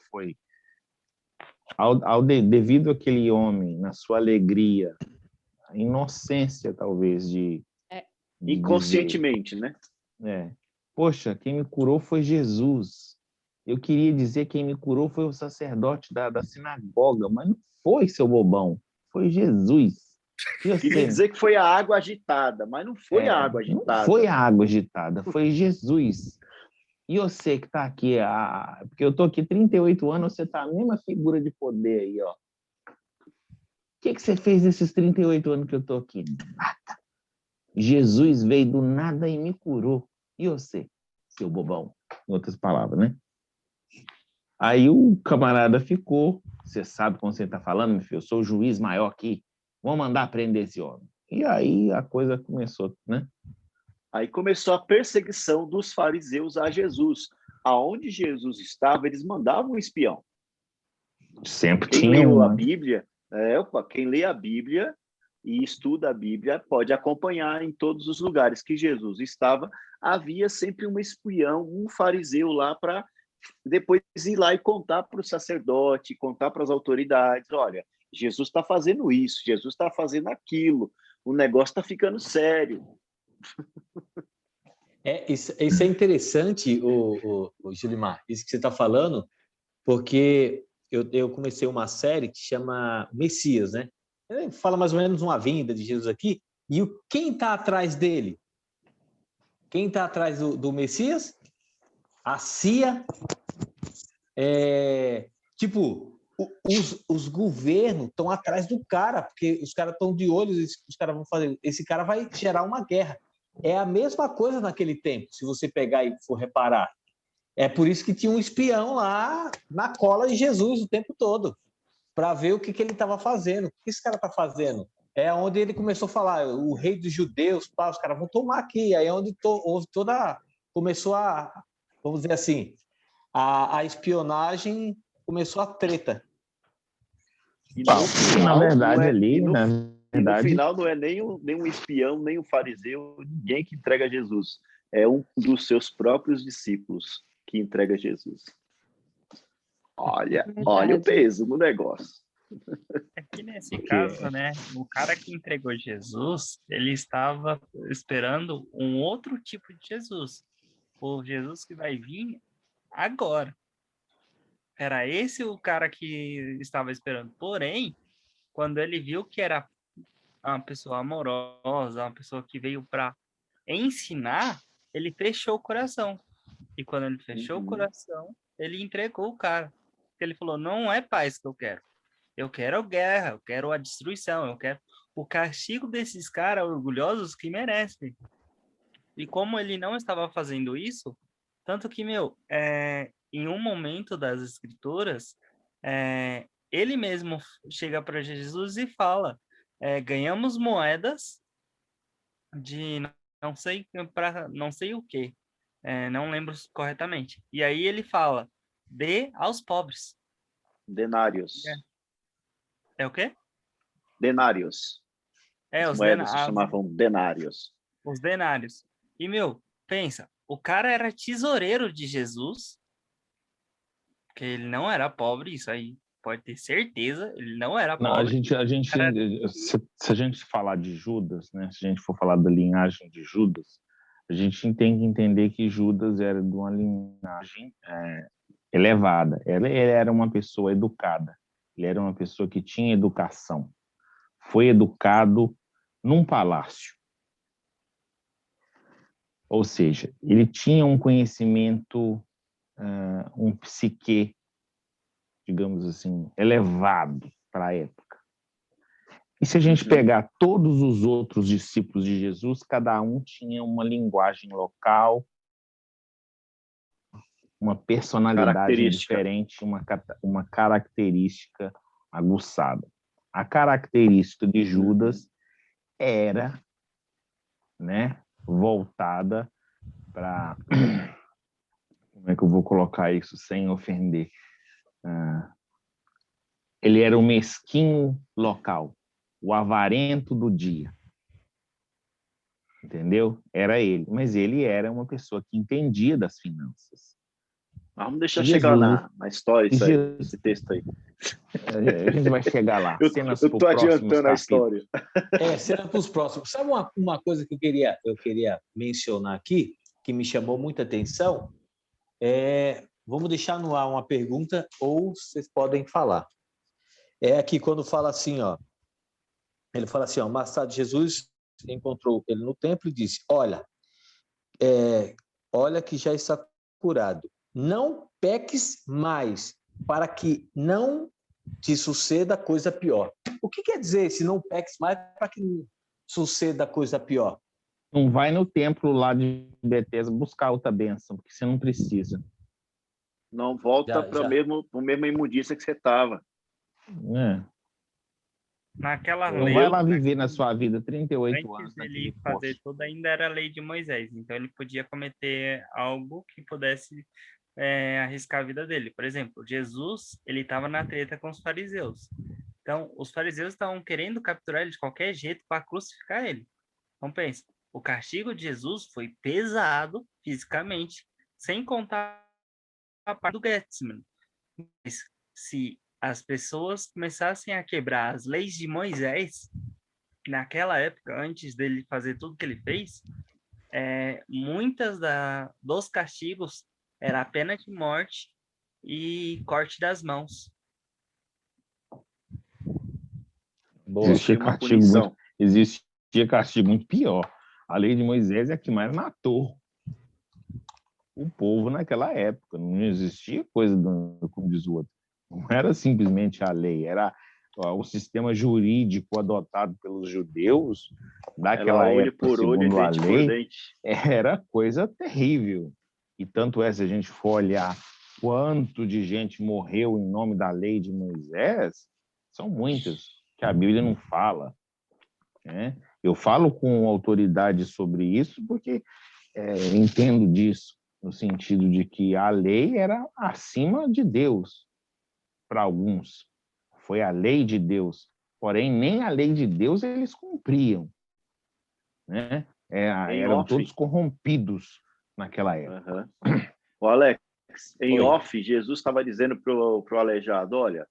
Speaker 3: foi devido àquele homem, na sua alegria, a inocência, talvez, de
Speaker 2: Inconscientemente, né?
Speaker 3: poxa, quem me curou foi Jesus. Eu queria dizer que quem me curou foi o sacerdote da sinagoga, mas não foi, seu bobão, foi Jesus.
Speaker 2: Queria dizer que foi a água agitada, mas não foi a água agitada.
Speaker 3: Não foi a água agitada, foi Jesus. E você que está aqui, porque eu estou aqui 38 anos, você está a mesma figura de poder aí, ó. O que você fez nesses 38 anos que eu estou aqui? Nada. Jesus veio do nada e me curou. E você, seu bobão? Em outras palavras, né? Aí o camarada ficou, você sabe como você está falando, meu filho? Eu sou o juiz maior aqui, vou mandar prender esse homem. E aí a coisa começou, né?
Speaker 2: Aí começou a perseguição dos fariseus a Jesus. Aonde Jesus estava, eles mandavam um espião.
Speaker 3: Sempre
Speaker 2: Quem
Speaker 3: tinha
Speaker 2: leu a
Speaker 3: uma.
Speaker 2: Bíblia, quem lê a Bíblia e estuda a Bíblia pode acompanhar em todos os lugares que Jesus estava. Havia sempre um espião, um fariseu lá para depois ir lá e contar para o sacerdote, contar para as autoridades, olha, Jesus está fazendo isso, Jesus está fazendo aquilo, o negócio está ficando sério.
Speaker 1: Isso é interessante, o Julimar, isso que você está falando, porque eu comecei uma série que chama Messias, né? Fala mais ou menos uma vinda de Jesus aqui, e quem está atrás dele? Quem está atrás do Messias? A CIA, os governos estão atrás do cara, porque os caras estão de olho, os caras vão fazer, esse cara vai gerar uma guerra. É a mesma coisa naquele tempo, se você pegar e for reparar. É por isso que tinha um espião lá na cola de Jesus o tempo todo, para ver o que ele estava fazendo. O que esse cara está fazendo? É onde ele começou a falar, o rei dos judeus, os caras vão tomar aqui. Aí é onde houve começou a, vamos dizer assim, a espionagem, começou a treta.
Speaker 2: E no final,
Speaker 3: na verdade,
Speaker 2: no final não é nem um espião, nem um fariseu, ninguém que entrega Jesus. É um dos seus próprios discípulos que entrega Jesus. Olha o peso no negócio.
Speaker 7: Aqui nesse caso, né, o cara que entregou Jesus, ele estava esperando um outro tipo de Jesus. O Jesus que vai vir agora. Era esse o cara que estava esperando. Porém, quando ele viu que era uma pessoa amorosa, uma pessoa que veio para ensinar, ele fechou o coração. E quando ele fechou o coração, ele entregou o cara. Ele falou, não é paz que eu quero. Eu quero guerra, eu quero a destruição, eu quero o castigo desses caras orgulhosos que merecem. E como ele não estava fazendo isso, tanto que, em um momento das escrituras, ele mesmo chega para Jesus e fala, ganhamos moedas de não sei o quê, não lembro corretamente. E aí ele fala, dê aos pobres.
Speaker 2: Denários.
Speaker 7: É o quê?
Speaker 2: Denários.
Speaker 7: É,
Speaker 2: As moedas se chamavam denários.
Speaker 7: os denários. E, pensa, o cara era tesoureiro de Jesus, porque ele não era pobre, isso aí pode ter certeza, ele não era
Speaker 3: Não,
Speaker 7: pobre.
Speaker 3: se a gente falar de Judas, né? Se a gente for falar da linhagem de Judas, a gente tem que entender que Judas era de uma linhagem elevada. Ele era uma pessoa educada. Ele era uma pessoa que tinha educação. Foi educado num palácio. Ou seja, ele tinha um conhecimento, um psique, digamos assim, elevado para a época. E se a gente pegar todos os outros discípulos de Jesus, cada um tinha uma linguagem local, uma personalidade diferente, uma característica aguçada. A característica de Judas era, né, voltada para... Como é que eu vou colocar isso sem ofender? Ele era o mesquinho local, o avarento do dia. Entendeu? Era ele. Mas ele era uma pessoa que entendia das finanças.
Speaker 2: Vamos deixar chegar na história esse texto aí.
Speaker 3: A gente vai chegar lá.
Speaker 2: Eu estou adiantando a história.
Speaker 1: Cena para os próximos. Sabe uma coisa que eu queria mencionar aqui, que me chamou muita atenção? Vamos deixar no ar uma pergunta, ou vocês podem falar. É aqui quando fala assim, ó. Ele fala assim, ó, mais tarde Jesus encontrou ele no templo e disse, olha que já está curado. Não peques mais, para que não te suceda coisa pior. O que quer dizer se não peques mais para que não suceda coisa pior?
Speaker 3: Não vai no templo lá de Betesda buscar outra bênção, porque você não precisa.
Speaker 2: Não volta para a mesma imundícia que você estava.
Speaker 7: Naquela
Speaker 3: não vai lá viver na sua vida 38 anos.
Speaker 7: Antes dele fazer tudo, ainda era a lei de Moisés. Então, ele podia cometer algo que pudesse arriscar a vida dele. Por exemplo, Jesus, ele estava na treta com os fariseus. Então, os fariseus estavam querendo capturar ele de qualquer jeito para crucificar ele. Então, pensa, o castigo de Jesus foi pesado fisicamente, sem contar a parte do Getsemane. Mas, se as pessoas começassem a quebrar as leis de Moisés, naquela época, antes dele fazer tudo que ele fez, muitas dos castigos era a pena de morte e corte das mãos.
Speaker 3: Existia castigo muito pior. A lei de Moisés é a que mais matou o povo naquela época. Não existia coisa, como diz o outro. Não era simplesmente a lei, era o sistema jurídico adotado pelos judeus daquela época, segundo a lei, era coisa terrível. E tanto se a gente for olhar quanto de gente morreu em nome da lei de Moisés, são muitas, que a Bíblia não fala. Né? Eu falo com autoridade sobre isso porque entendo disso, no sentido de que a lei era acima de Deus para alguns. Foi a lei de Deus. Porém, nem a lei de Deus eles cumpriam. Né? Eram todos corrompidos naquela época.
Speaker 2: O Alex, em off, Jesus estava dizendo para o aleijado, olha,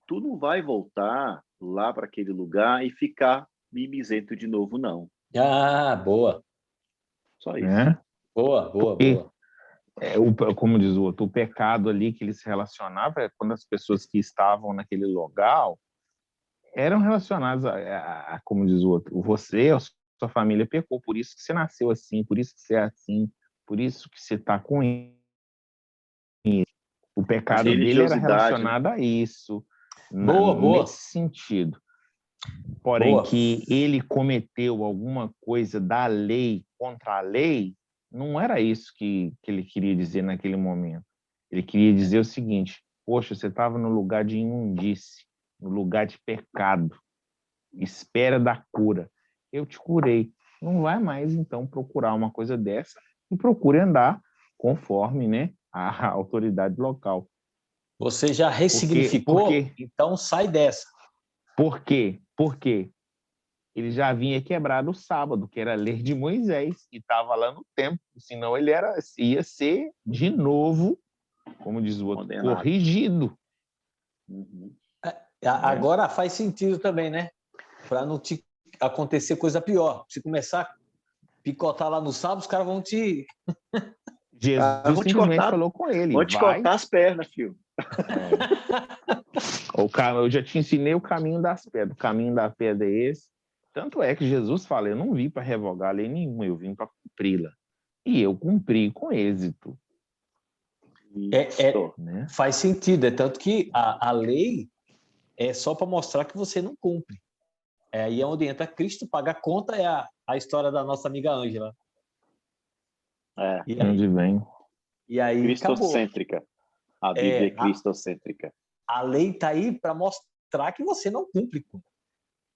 Speaker 2: tu não vai voltar lá para aquele lugar e ficar mimizento de novo, não.
Speaker 1: Ah, boa.
Speaker 2: Só isso.
Speaker 1: Boa.
Speaker 3: Como diz o outro, o pecado ali que ele se relacionava é quando as pessoas que estavam naquele local eram relacionadas a como diz o outro, você, a sua família pecou, por isso que você nasceu assim, por isso que você é assim, por isso que você está com isso. O pecado dele era relacionado a isso, nesse sentido. Porém, que ele cometeu alguma coisa da lei contra a lei, não era isso que ele queria dizer naquele momento. Ele queria dizer o seguinte, poxa, você estava no lugar de imundície, no lugar de pecado, espera da cura. Eu te curei. Não vai mais, então, procurar uma coisa dessa e procure andar conforme, né, a autoridade local.
Speaker 1: Você já ressignificou,
Speaker 3: Por quê?
Speaker 1: então sai dessa.
Speaker 3: Por quê? Porque ele já havia quebrado o sábado, que era a lei de Moisés, e estava lá no templo, senão ele ia ser de novo, como diz o outro,
Speaker 2: Condenado.
Speaker 3: corrigido.
Speaker 2: Uhum.
Speaker 1: Agora faz sentido também, né? Para não te acontecer coisa pior. Se começar a picotar lá no sábado, os caras vão te...
Speaker 3: Jesus
Speaker 2: vou te
Speaker 3: simplesmente
Speaker 2: cortar-
Speaker 3: falou com ele,
Speaker 2: Vou te
Speaker 3: vai.
Speaker 2: cortar as pernas, filho.
Speaker 3: Eu já te ensinei o caminho das pedras. O caminho da pedra é esse. Tanto é que Jesus fala, eu não vim para revogar a lei nenhuma, eu vim para cumpri-la. E eu cumpri com êxito.
Speaker 2: Isso.
Speaker 3: Né?
Speaker 1: Faz sentido. É tanto que a lei é só para mostrar que você não cumpre. Aí é onde entra Cristo, paga a conta, é a história da nossa amiga Ângela.
Speaker 2: É.
Speaker 1: E aí,
Speaker 3: Onde vem?
Speaker 1: e aí acabou.
Speaker 2: Cristocêntrica. A Bíblia é cristocêntrica.
Speaker 1: A lei está aí para mostrar que você não cumpre.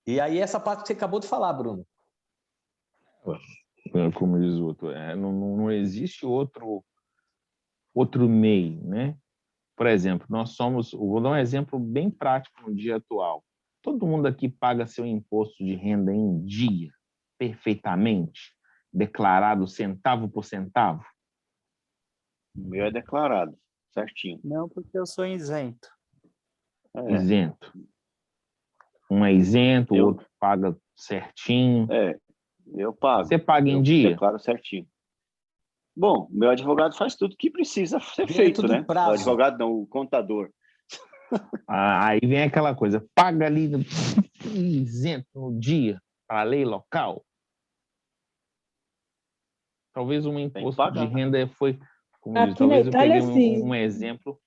Speaker 1: E aí essa parte que você acabou de falar, Bruno.
Speaker 3: Como diz o outro, não existe outro meio, né? Por exemplo, vou dar um exemplo bem prático no dia atual. Todo mundo aqui paga seu imposto de renda em dia, perfeitamente, declarado centavo por centavo?
Speaker 2: O meu é declarado, certinho.
Speaker 7: Não, porque eu sou isento.
Speaker 3: Isento. Um é isento, o outro paga certinho.
Speaker 2: Eu pago.
Speaker 3: Você paga em dia?
Speaker 2: Declaro certinho. Bom, meu advogado faz tudo que precisa ser
Speaker 1: Dentro
Speaker 2: feito,
Speaker 1: do
Speaker 2: né?
Speaker 1: prazo.
Speaker 2: O advogado não, o contador.
Speaker 3: Aí vem aquela coisa, paga ali isento no dia para a lei local. Talvez um imposto de renda foi, como diz, talvez eu peguei um exemplo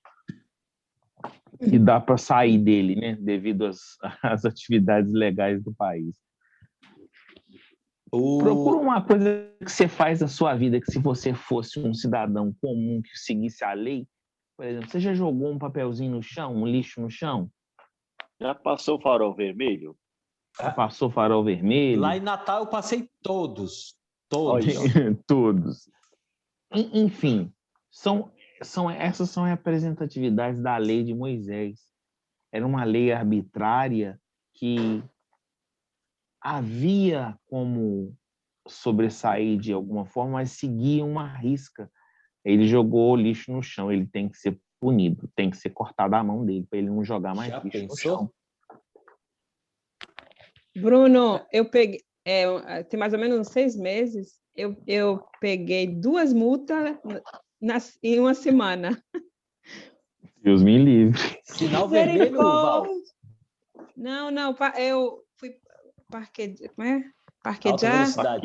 Speaker 3: que dá para sair dele, né? Devido às atividades legais do país. Procura uma coisa que você faz na sua vida, que se você fosse um cidadão comum que seguisse a lei, por exemplo, você já jogou um papelzinho no chão, um lixo no chão?
Speaker 2: Já passou o farol vermelho?
Speaker 3: Já passou farol vermelho?
Speaker 1: Lá em Natal eu passei todos.
Speaker 3: Todos. Enfim, essas são representatividades da lei de Moisés. Era uma lei arbitrária que havia como sobressair de alguma forma, mas seguia uma risca. Ele jogou o lixo no chão, ele tem que ser punido, tem que ser cortado a mão dele, para ele não jogar mais lixo no chão.
Speaker 5: Bruno, eu peguei, tem mais ou menos uns 6 meses, eu peguei 2 multas em uma semana.
Speaker 3: Deus me livre.
Speaker 1: Sinal vermelho, Val?
Speaker 5: Não, eu fui parquejar. Estacionar.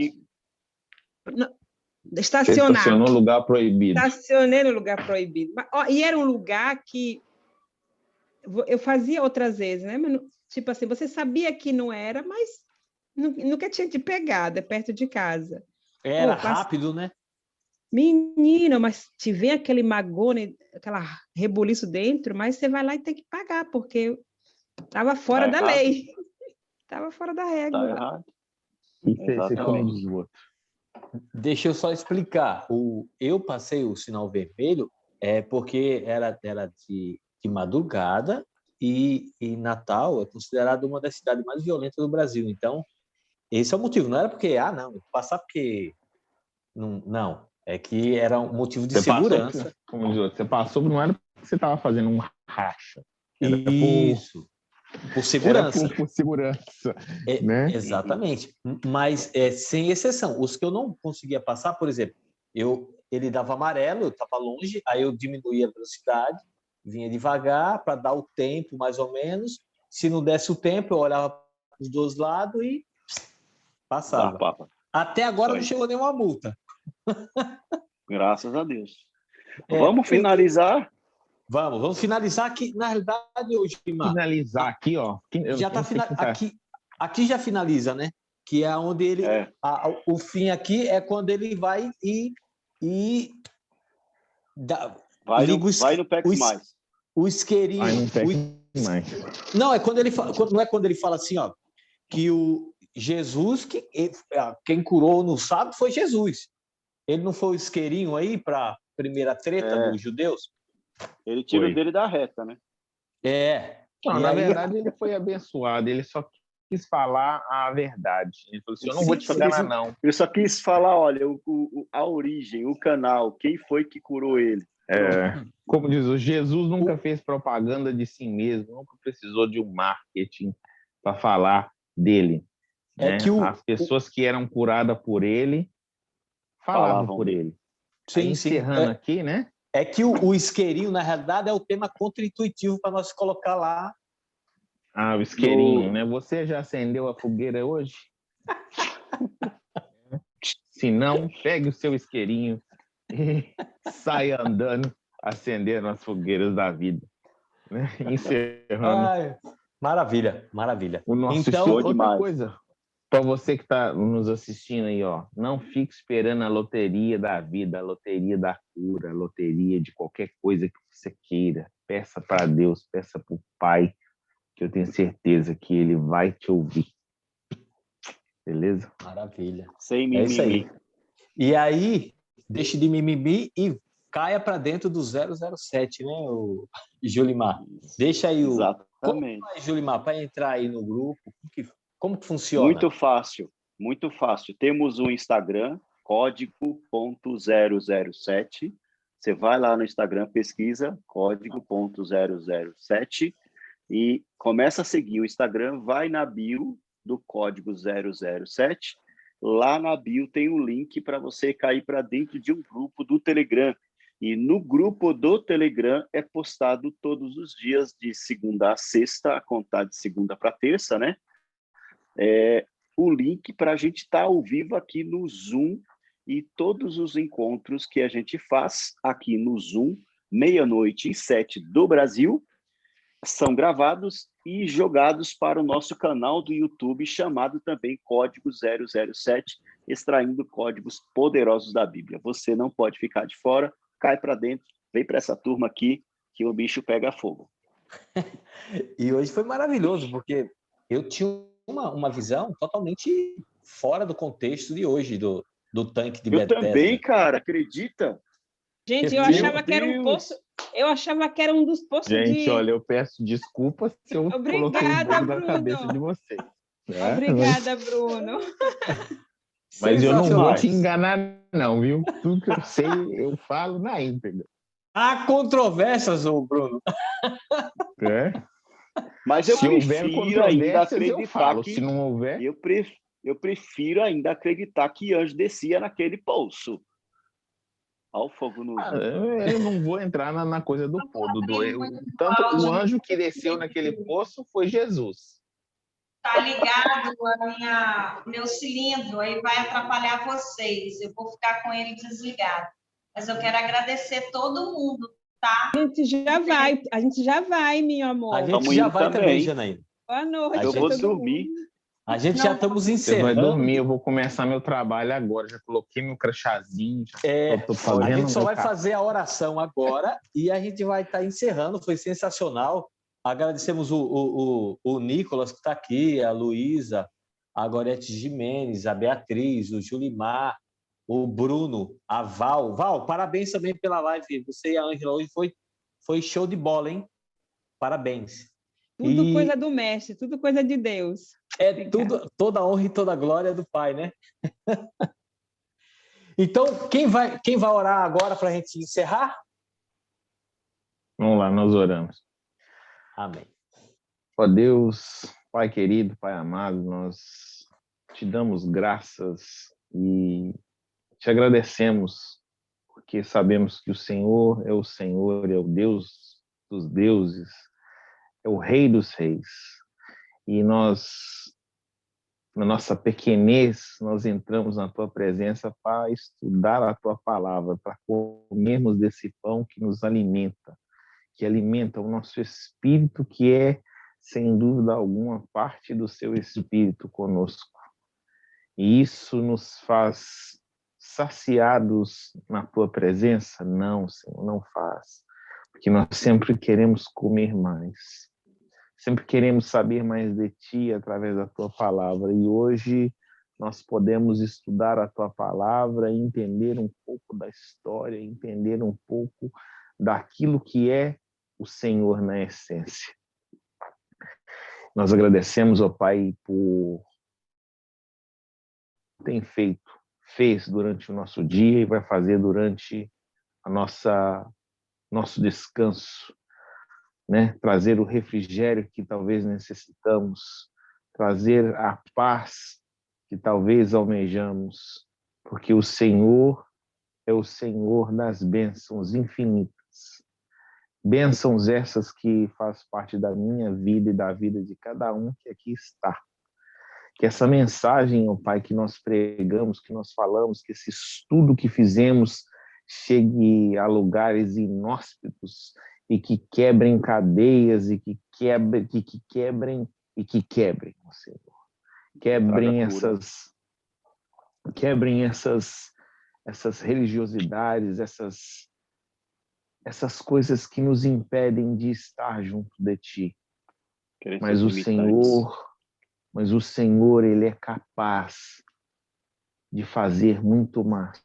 Speaker 3: Você estacionou no lugar proibido.
Speaker 5: Estacionei no lugar proibido. E era um lugar que eu fazia outras vezes, né? Mas, tipo assim, você sabia que não era, mas nunca tinha te pegado, é perto de casa.
Speaker 1: Era rápido, né?
Speaker 5: Menino, mas te vem aquele magone, aquela rebuliço dentro, mas você vai lá e tem que pagar, porque estava fora da lei. Estava fora da regra.
Speaker 2: Tá errado.
Speaker 1: Deixa eu só explicar. Eu passei o sinal vermelho porque era de madrugada e Natal é considerado uma das cidades mais violentas do Brasil. Então, esse é o motivo. Não era porque, não, passar porque... Não, é que era um motivo de segurança.
Speaker 3: Você passou, não era porque você estava fazendo um racha.
Speaker 1: Era Isso. Por segurança.
Speaker 3: Por segurança. Né?
Speaker 1: Exatamente. Mas sem exceção. Os que eu não conseguia passar, por exemplo, ele dava amarelo, eu estava longe, aí eu diminuía a velocidade, vinha devagar para dar o tempo, mais ou menos. Se não desse o tempo, eu olhava para os 2 lados e passava. Até agora não chegou nenhuma multa.
Speaker 2: Graças a Deus. Vamos finalizar?
Speaker 1: Vamos finalizar aqui. Na realidade, hoje,
Speaker 3: finalizar aqui, ó.
Speaker 1: Já tá aqui já finaliza, né? Que é onde ele. O fim aqui é quando ele vai
Speaker 2: vai no PEC mais.
Speaker 1: O isqueirinho.
Speaker 3: Vai no PEC mais.
Speaker 1: Não, é quando ele fala, não é quando ele fala assim, ó, que o Jesus, quem curou no sábado foi Jesus. Ele não foi o isqueirinho aí para a primeira treta dos judeus?
Speaker 2: Ele tira
Speaker 3: Foi.
Speaker 2: o dele da reta, né?
Speaker 3: Não,
Speaker 1: E
Speaker 3: na
Speaker 1: aí-
Speaker 3: verdade, ele foi abençoado, ele só quis falar a verdade. Ele falou assim, eu não vou te
Speaker 2: Sim,
Speaker 3: enganar,
Speaker 2: sim.
Speaker 3: não.
Speaker 2: Ele só quis falar, olha, a origem, o canal, quem foi que curou ele.
Speaker 3: Como diz, o Jesus nunca fez propaganda de si mesmo, nunca precisou de um marketing para falar dele.
Speaker 1: É
Speaker 3: Né?
Speaker 1: que
Speaker 3: As pessoas que eram curadas por ele falavam por
Speaker 2: dele.
Speaker 3: ele.
Speaker 1: Sim,
Speaker 3: Aí,
Speaker 1: sim.
Speaker 3: encerrando aqui, né?
Speaker 1: É que o isqueirinho, na realidade, é o tema contraintuitivo para nós colocar lá.
Speaker 3: O isqueirinho, né? Você já acendeu a fogueira hoje? Se não, pegue o seu isqueirinho e saia andando, acendendo as fogueiras da vida. Né? Encerrando
Speaker 1: Ai, maravilha, maravilha.
Speaker 3: o nosso
Speaker 1: Então,
Speaker 3: show.
Speaker 2: demais.
Speaker 3: Outra coisa, para você que está nos assistindo aí, ó, não fique esperando a loteria da vida, a loteria da cura, a loteria de qualquer coisa que você queira. Peça para Deus, peça para o Pai, que eu tenho certeza que Ele vai te ouvir. Beleza?
Speaker 1: maravilha.
Speaker 2: Sem
Speaker 1: É
Speaker 2: mimimi.
Speaker 1: isso aí. E aí, deixe de mimimi e caia para dentro do 007, né, o Julimar? Deixa aí o... Como
Speaker 2: Exatamente.
Speaker 1: faz, Julimar, para entrar aí no grupo? Como que funciona?
Speaker 2: Muito fácil, muito fácil. Temos um Instagram, código.007. Você vai lá no Instagram, pesquisa código.007 e começa a seguir o Instagram, vai na bio do código 007. Lá na bio tem um link para você cair para dentro de um grupo do Telegram. E no grupo do Telegram é postado todos os dias, de segunda a sexta, a contar de segunda para terça, né? O link para a gente estar ao vivo aqui no Zoom, e todos os encontros que a gente faz aqui no Zoom, 00:07 do Brasil, são gravados e jogados para o nosso canal do YouTube, chamado também Código 007, extraindo códigos poderosos da Bíblia. Você não pode ficar de fora, cai para dentro, vem para essa turma aqui, que o bicho pega fogo.
Speaker 1: E hoje foi maravilhoso, porque eu tinha uma visão totalmente fora do contexto de hoje, do tanque de
Speaker 2: Eu
Speaker 1: Bethesda.
Speaker 2: também, cara, acredita?
Speaker 5: Gente, eu
Speaker 1: Meu
Speaker 5: achava que era um poço. Eu achava que era um dos poços
Speaker 3: Gente,
Speaker 5: de.
Speaker 3: olha, eu peço desculpas se eu coloquei
Speaker 5: Obrigada,
Speaker 3: bug na
Speaker 5: Bruno.
Speaker 3: cabeça de vocês. Né?
Speaker 5: Obrigada, Bruno.
Speaker 3: Mas eu não vou te
Speaker 1: Sensacionais.
Speaker 3: enganar, não, viu? Tudo que eu sei, eu falo na íntegra.
Speaker 1: Há controvérsias, ô Bruno.
Speaker 3: É?
Speaker 2: Mas eu
Speaker 3: Se houver
Speaker 2: prefiro ainda
Speaker 3: controvérsias, eu
Speaker 2: acreditar
Speaker 3: falo.
Speaker 2: que...
Speaker 3: Se não houver...
Speaker 2: Eu prefiro ainda acreditar que anjo descia naquele poço. Olha o fogo no...
Speaker 3: Eu não vou entrar na coisa do podo. Tanto o anjo que desceu naquele poço foi Jesus.
Speaker 6: Tá ligado meu cilindro, aí vai atrapalhar vocês. Eu vou ficar com ele desligado. Mas eu quero agradecer todo mundo, tá?
Speaker 5: A gente já vai, meu amor.
Speaker 1: A gente
Speaker 2: Tamo
Speaker 1: já
Speaker 2: indo
Speaker 1: vai também,
Speaker 2: também.
Speaker 1: Janaína.
Speaker 5: Boa noite.
Speaker 1: Eu
Speaker 5: pra
Speaker 2: vou
Speaker 5: todo
Speaker 2: dormir.
Speaker 5: mundo.
Speaker 1: A gente já estamos
Speaker 3: Você vai
Speaker 1: encerrando.
Speaker 3: dormir, eu vou começar meu trabalho agora. Já coloquei meu crachazinho. Já tô
Speaker 1: A
Speaker 3: fazendo
Speaker 1: gente só
Speaker 3: meu
Speaker 1: vai
Speaker 3: café.
Speaker 1: fazer a oração agora e a gente vai estar encerrando. Foi sensacional. Agradecemos o Nicolas, que está aqui, a Luísa, a Gorete Jimenez, a Beatriz, o Julimar, o Bruno, a Val. Val, parabéns também pela live. Você e a Ângela hoje foi show de bola, hein? Parabéns.
Speaker 5: Tudo coisa do mestre, tudo coisa de Deus.
Speaker 1: Tudo, toda a honra e toda a glória é do Pai, né? Então, quem vai orar agora para a gente encerrar?
Speaker 3: Vamos lá, nós oramos.
Speaker 1: Amém.
Speaker 3: Ó Deus, Pai querido, Pai amado, nós te damos graças e te agradecemos, porque sabemos que o Senhor, é o Deus dos deuses, é o Rei dos reis. E nós, na nossa pequenez, nós entramos na tua presença para estudar a tua palavra, para comermos desse pão que nos alimenta, que alimenta o nosso espírito, que é, sem dúvida alguma, parte do seu espírito conosco. E isso nos faz saciados na tua presença? Não, Senhor, não faz. Porque nós sempre queremos comer mais. Sempre queremos saber mais de ti através da tua palavra. E hoje nós podemos estudar a tua palavra, entender um pouco da história, entender um pouco daquilo que é o Senhor na essência. Nós agradecemos, ó Pai, por tem fez durante o nosso dia e vai fazer durante a nosso descanso, né? Trazer o refrigério que talvez necessitamos, trazer a paz que talvez almejamos, porque o Senhor é o Senhor das bênçãos infinitas. Bênçãos essas que faz parte da minha vida e da vida de cada um que aqui está. Que essa mensagem, ó Pai, que nós pregamos, que nós falamos, que esse estudo que fizemos chegue a lugares inóspitos e que quebrem cadeias e que quebrem, ó Senhor. Quebrem essas religiosidades, essas coisas que nos impedem de estar junto de Ti. Mas o Senhor, Ele é capaz de fazer muito mais.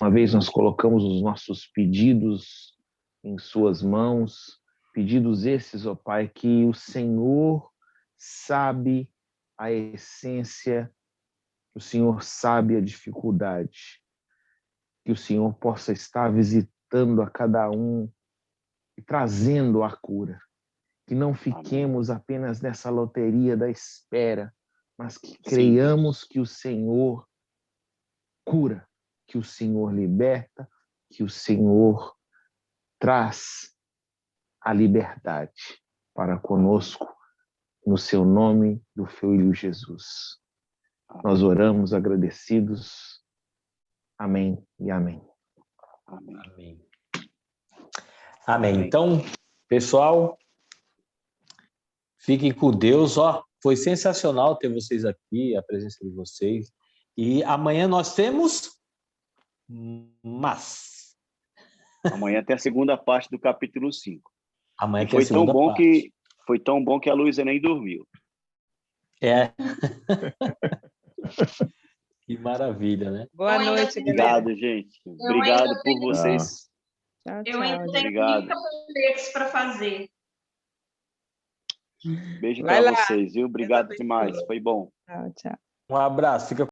Speaker 3: Uma vez nós colocamos os nossos pedidos em suas mãos, pedidos esses, ó Pai, que o Senhor sabe a essência, o Senhor sabe a dificuldade, que o Senhor possa estar visitando a cada um e trazendo a cura. Que não fiquemos apenas nessa loteria da espera, mas que creiamos que o Senhor cura, que o Senhor liberta, que o Senhor traz a liberdade para conosco, no seu nome do Filho Jesus. Nós oramos agradecidos. Amém e amém.
Speaker 1: Amém. Amém. Então, pessoal, fiquem com Deus. Ó, foi sensacional ter vocês aqui, a presença de vocês. E amanhã nós temos
Speaker 2: Amanhã tem a segunda parte do capítulo 5.
Speaker 1: Amanhã
Speaker 2: e
Speaker 1: tem a segunda parte.
Speaker 2: Foi tão bom que a Luísa nem dormiu.
Speaker 1: É. Que maravilha, né?
Speaker 5: Boa noite,
Speaker 2: Obrigado, gente. Obrigado por vocês.
Speaker 5: Tchau,
Speaker 6: Eu ainda tenho
Speaker 2: Obrigado.
Speaker 6: 30 projetos para fazer.
Speaker 2: Beijo
Speaker 5: Vai
Speaker 2: para
Speaker 5: lá.
Speaker 2: vocês, viu? Obrigado demais. Foi bom.
Speaker 5: Tchau, tchau.
Speaker 1: Um abraço. Fica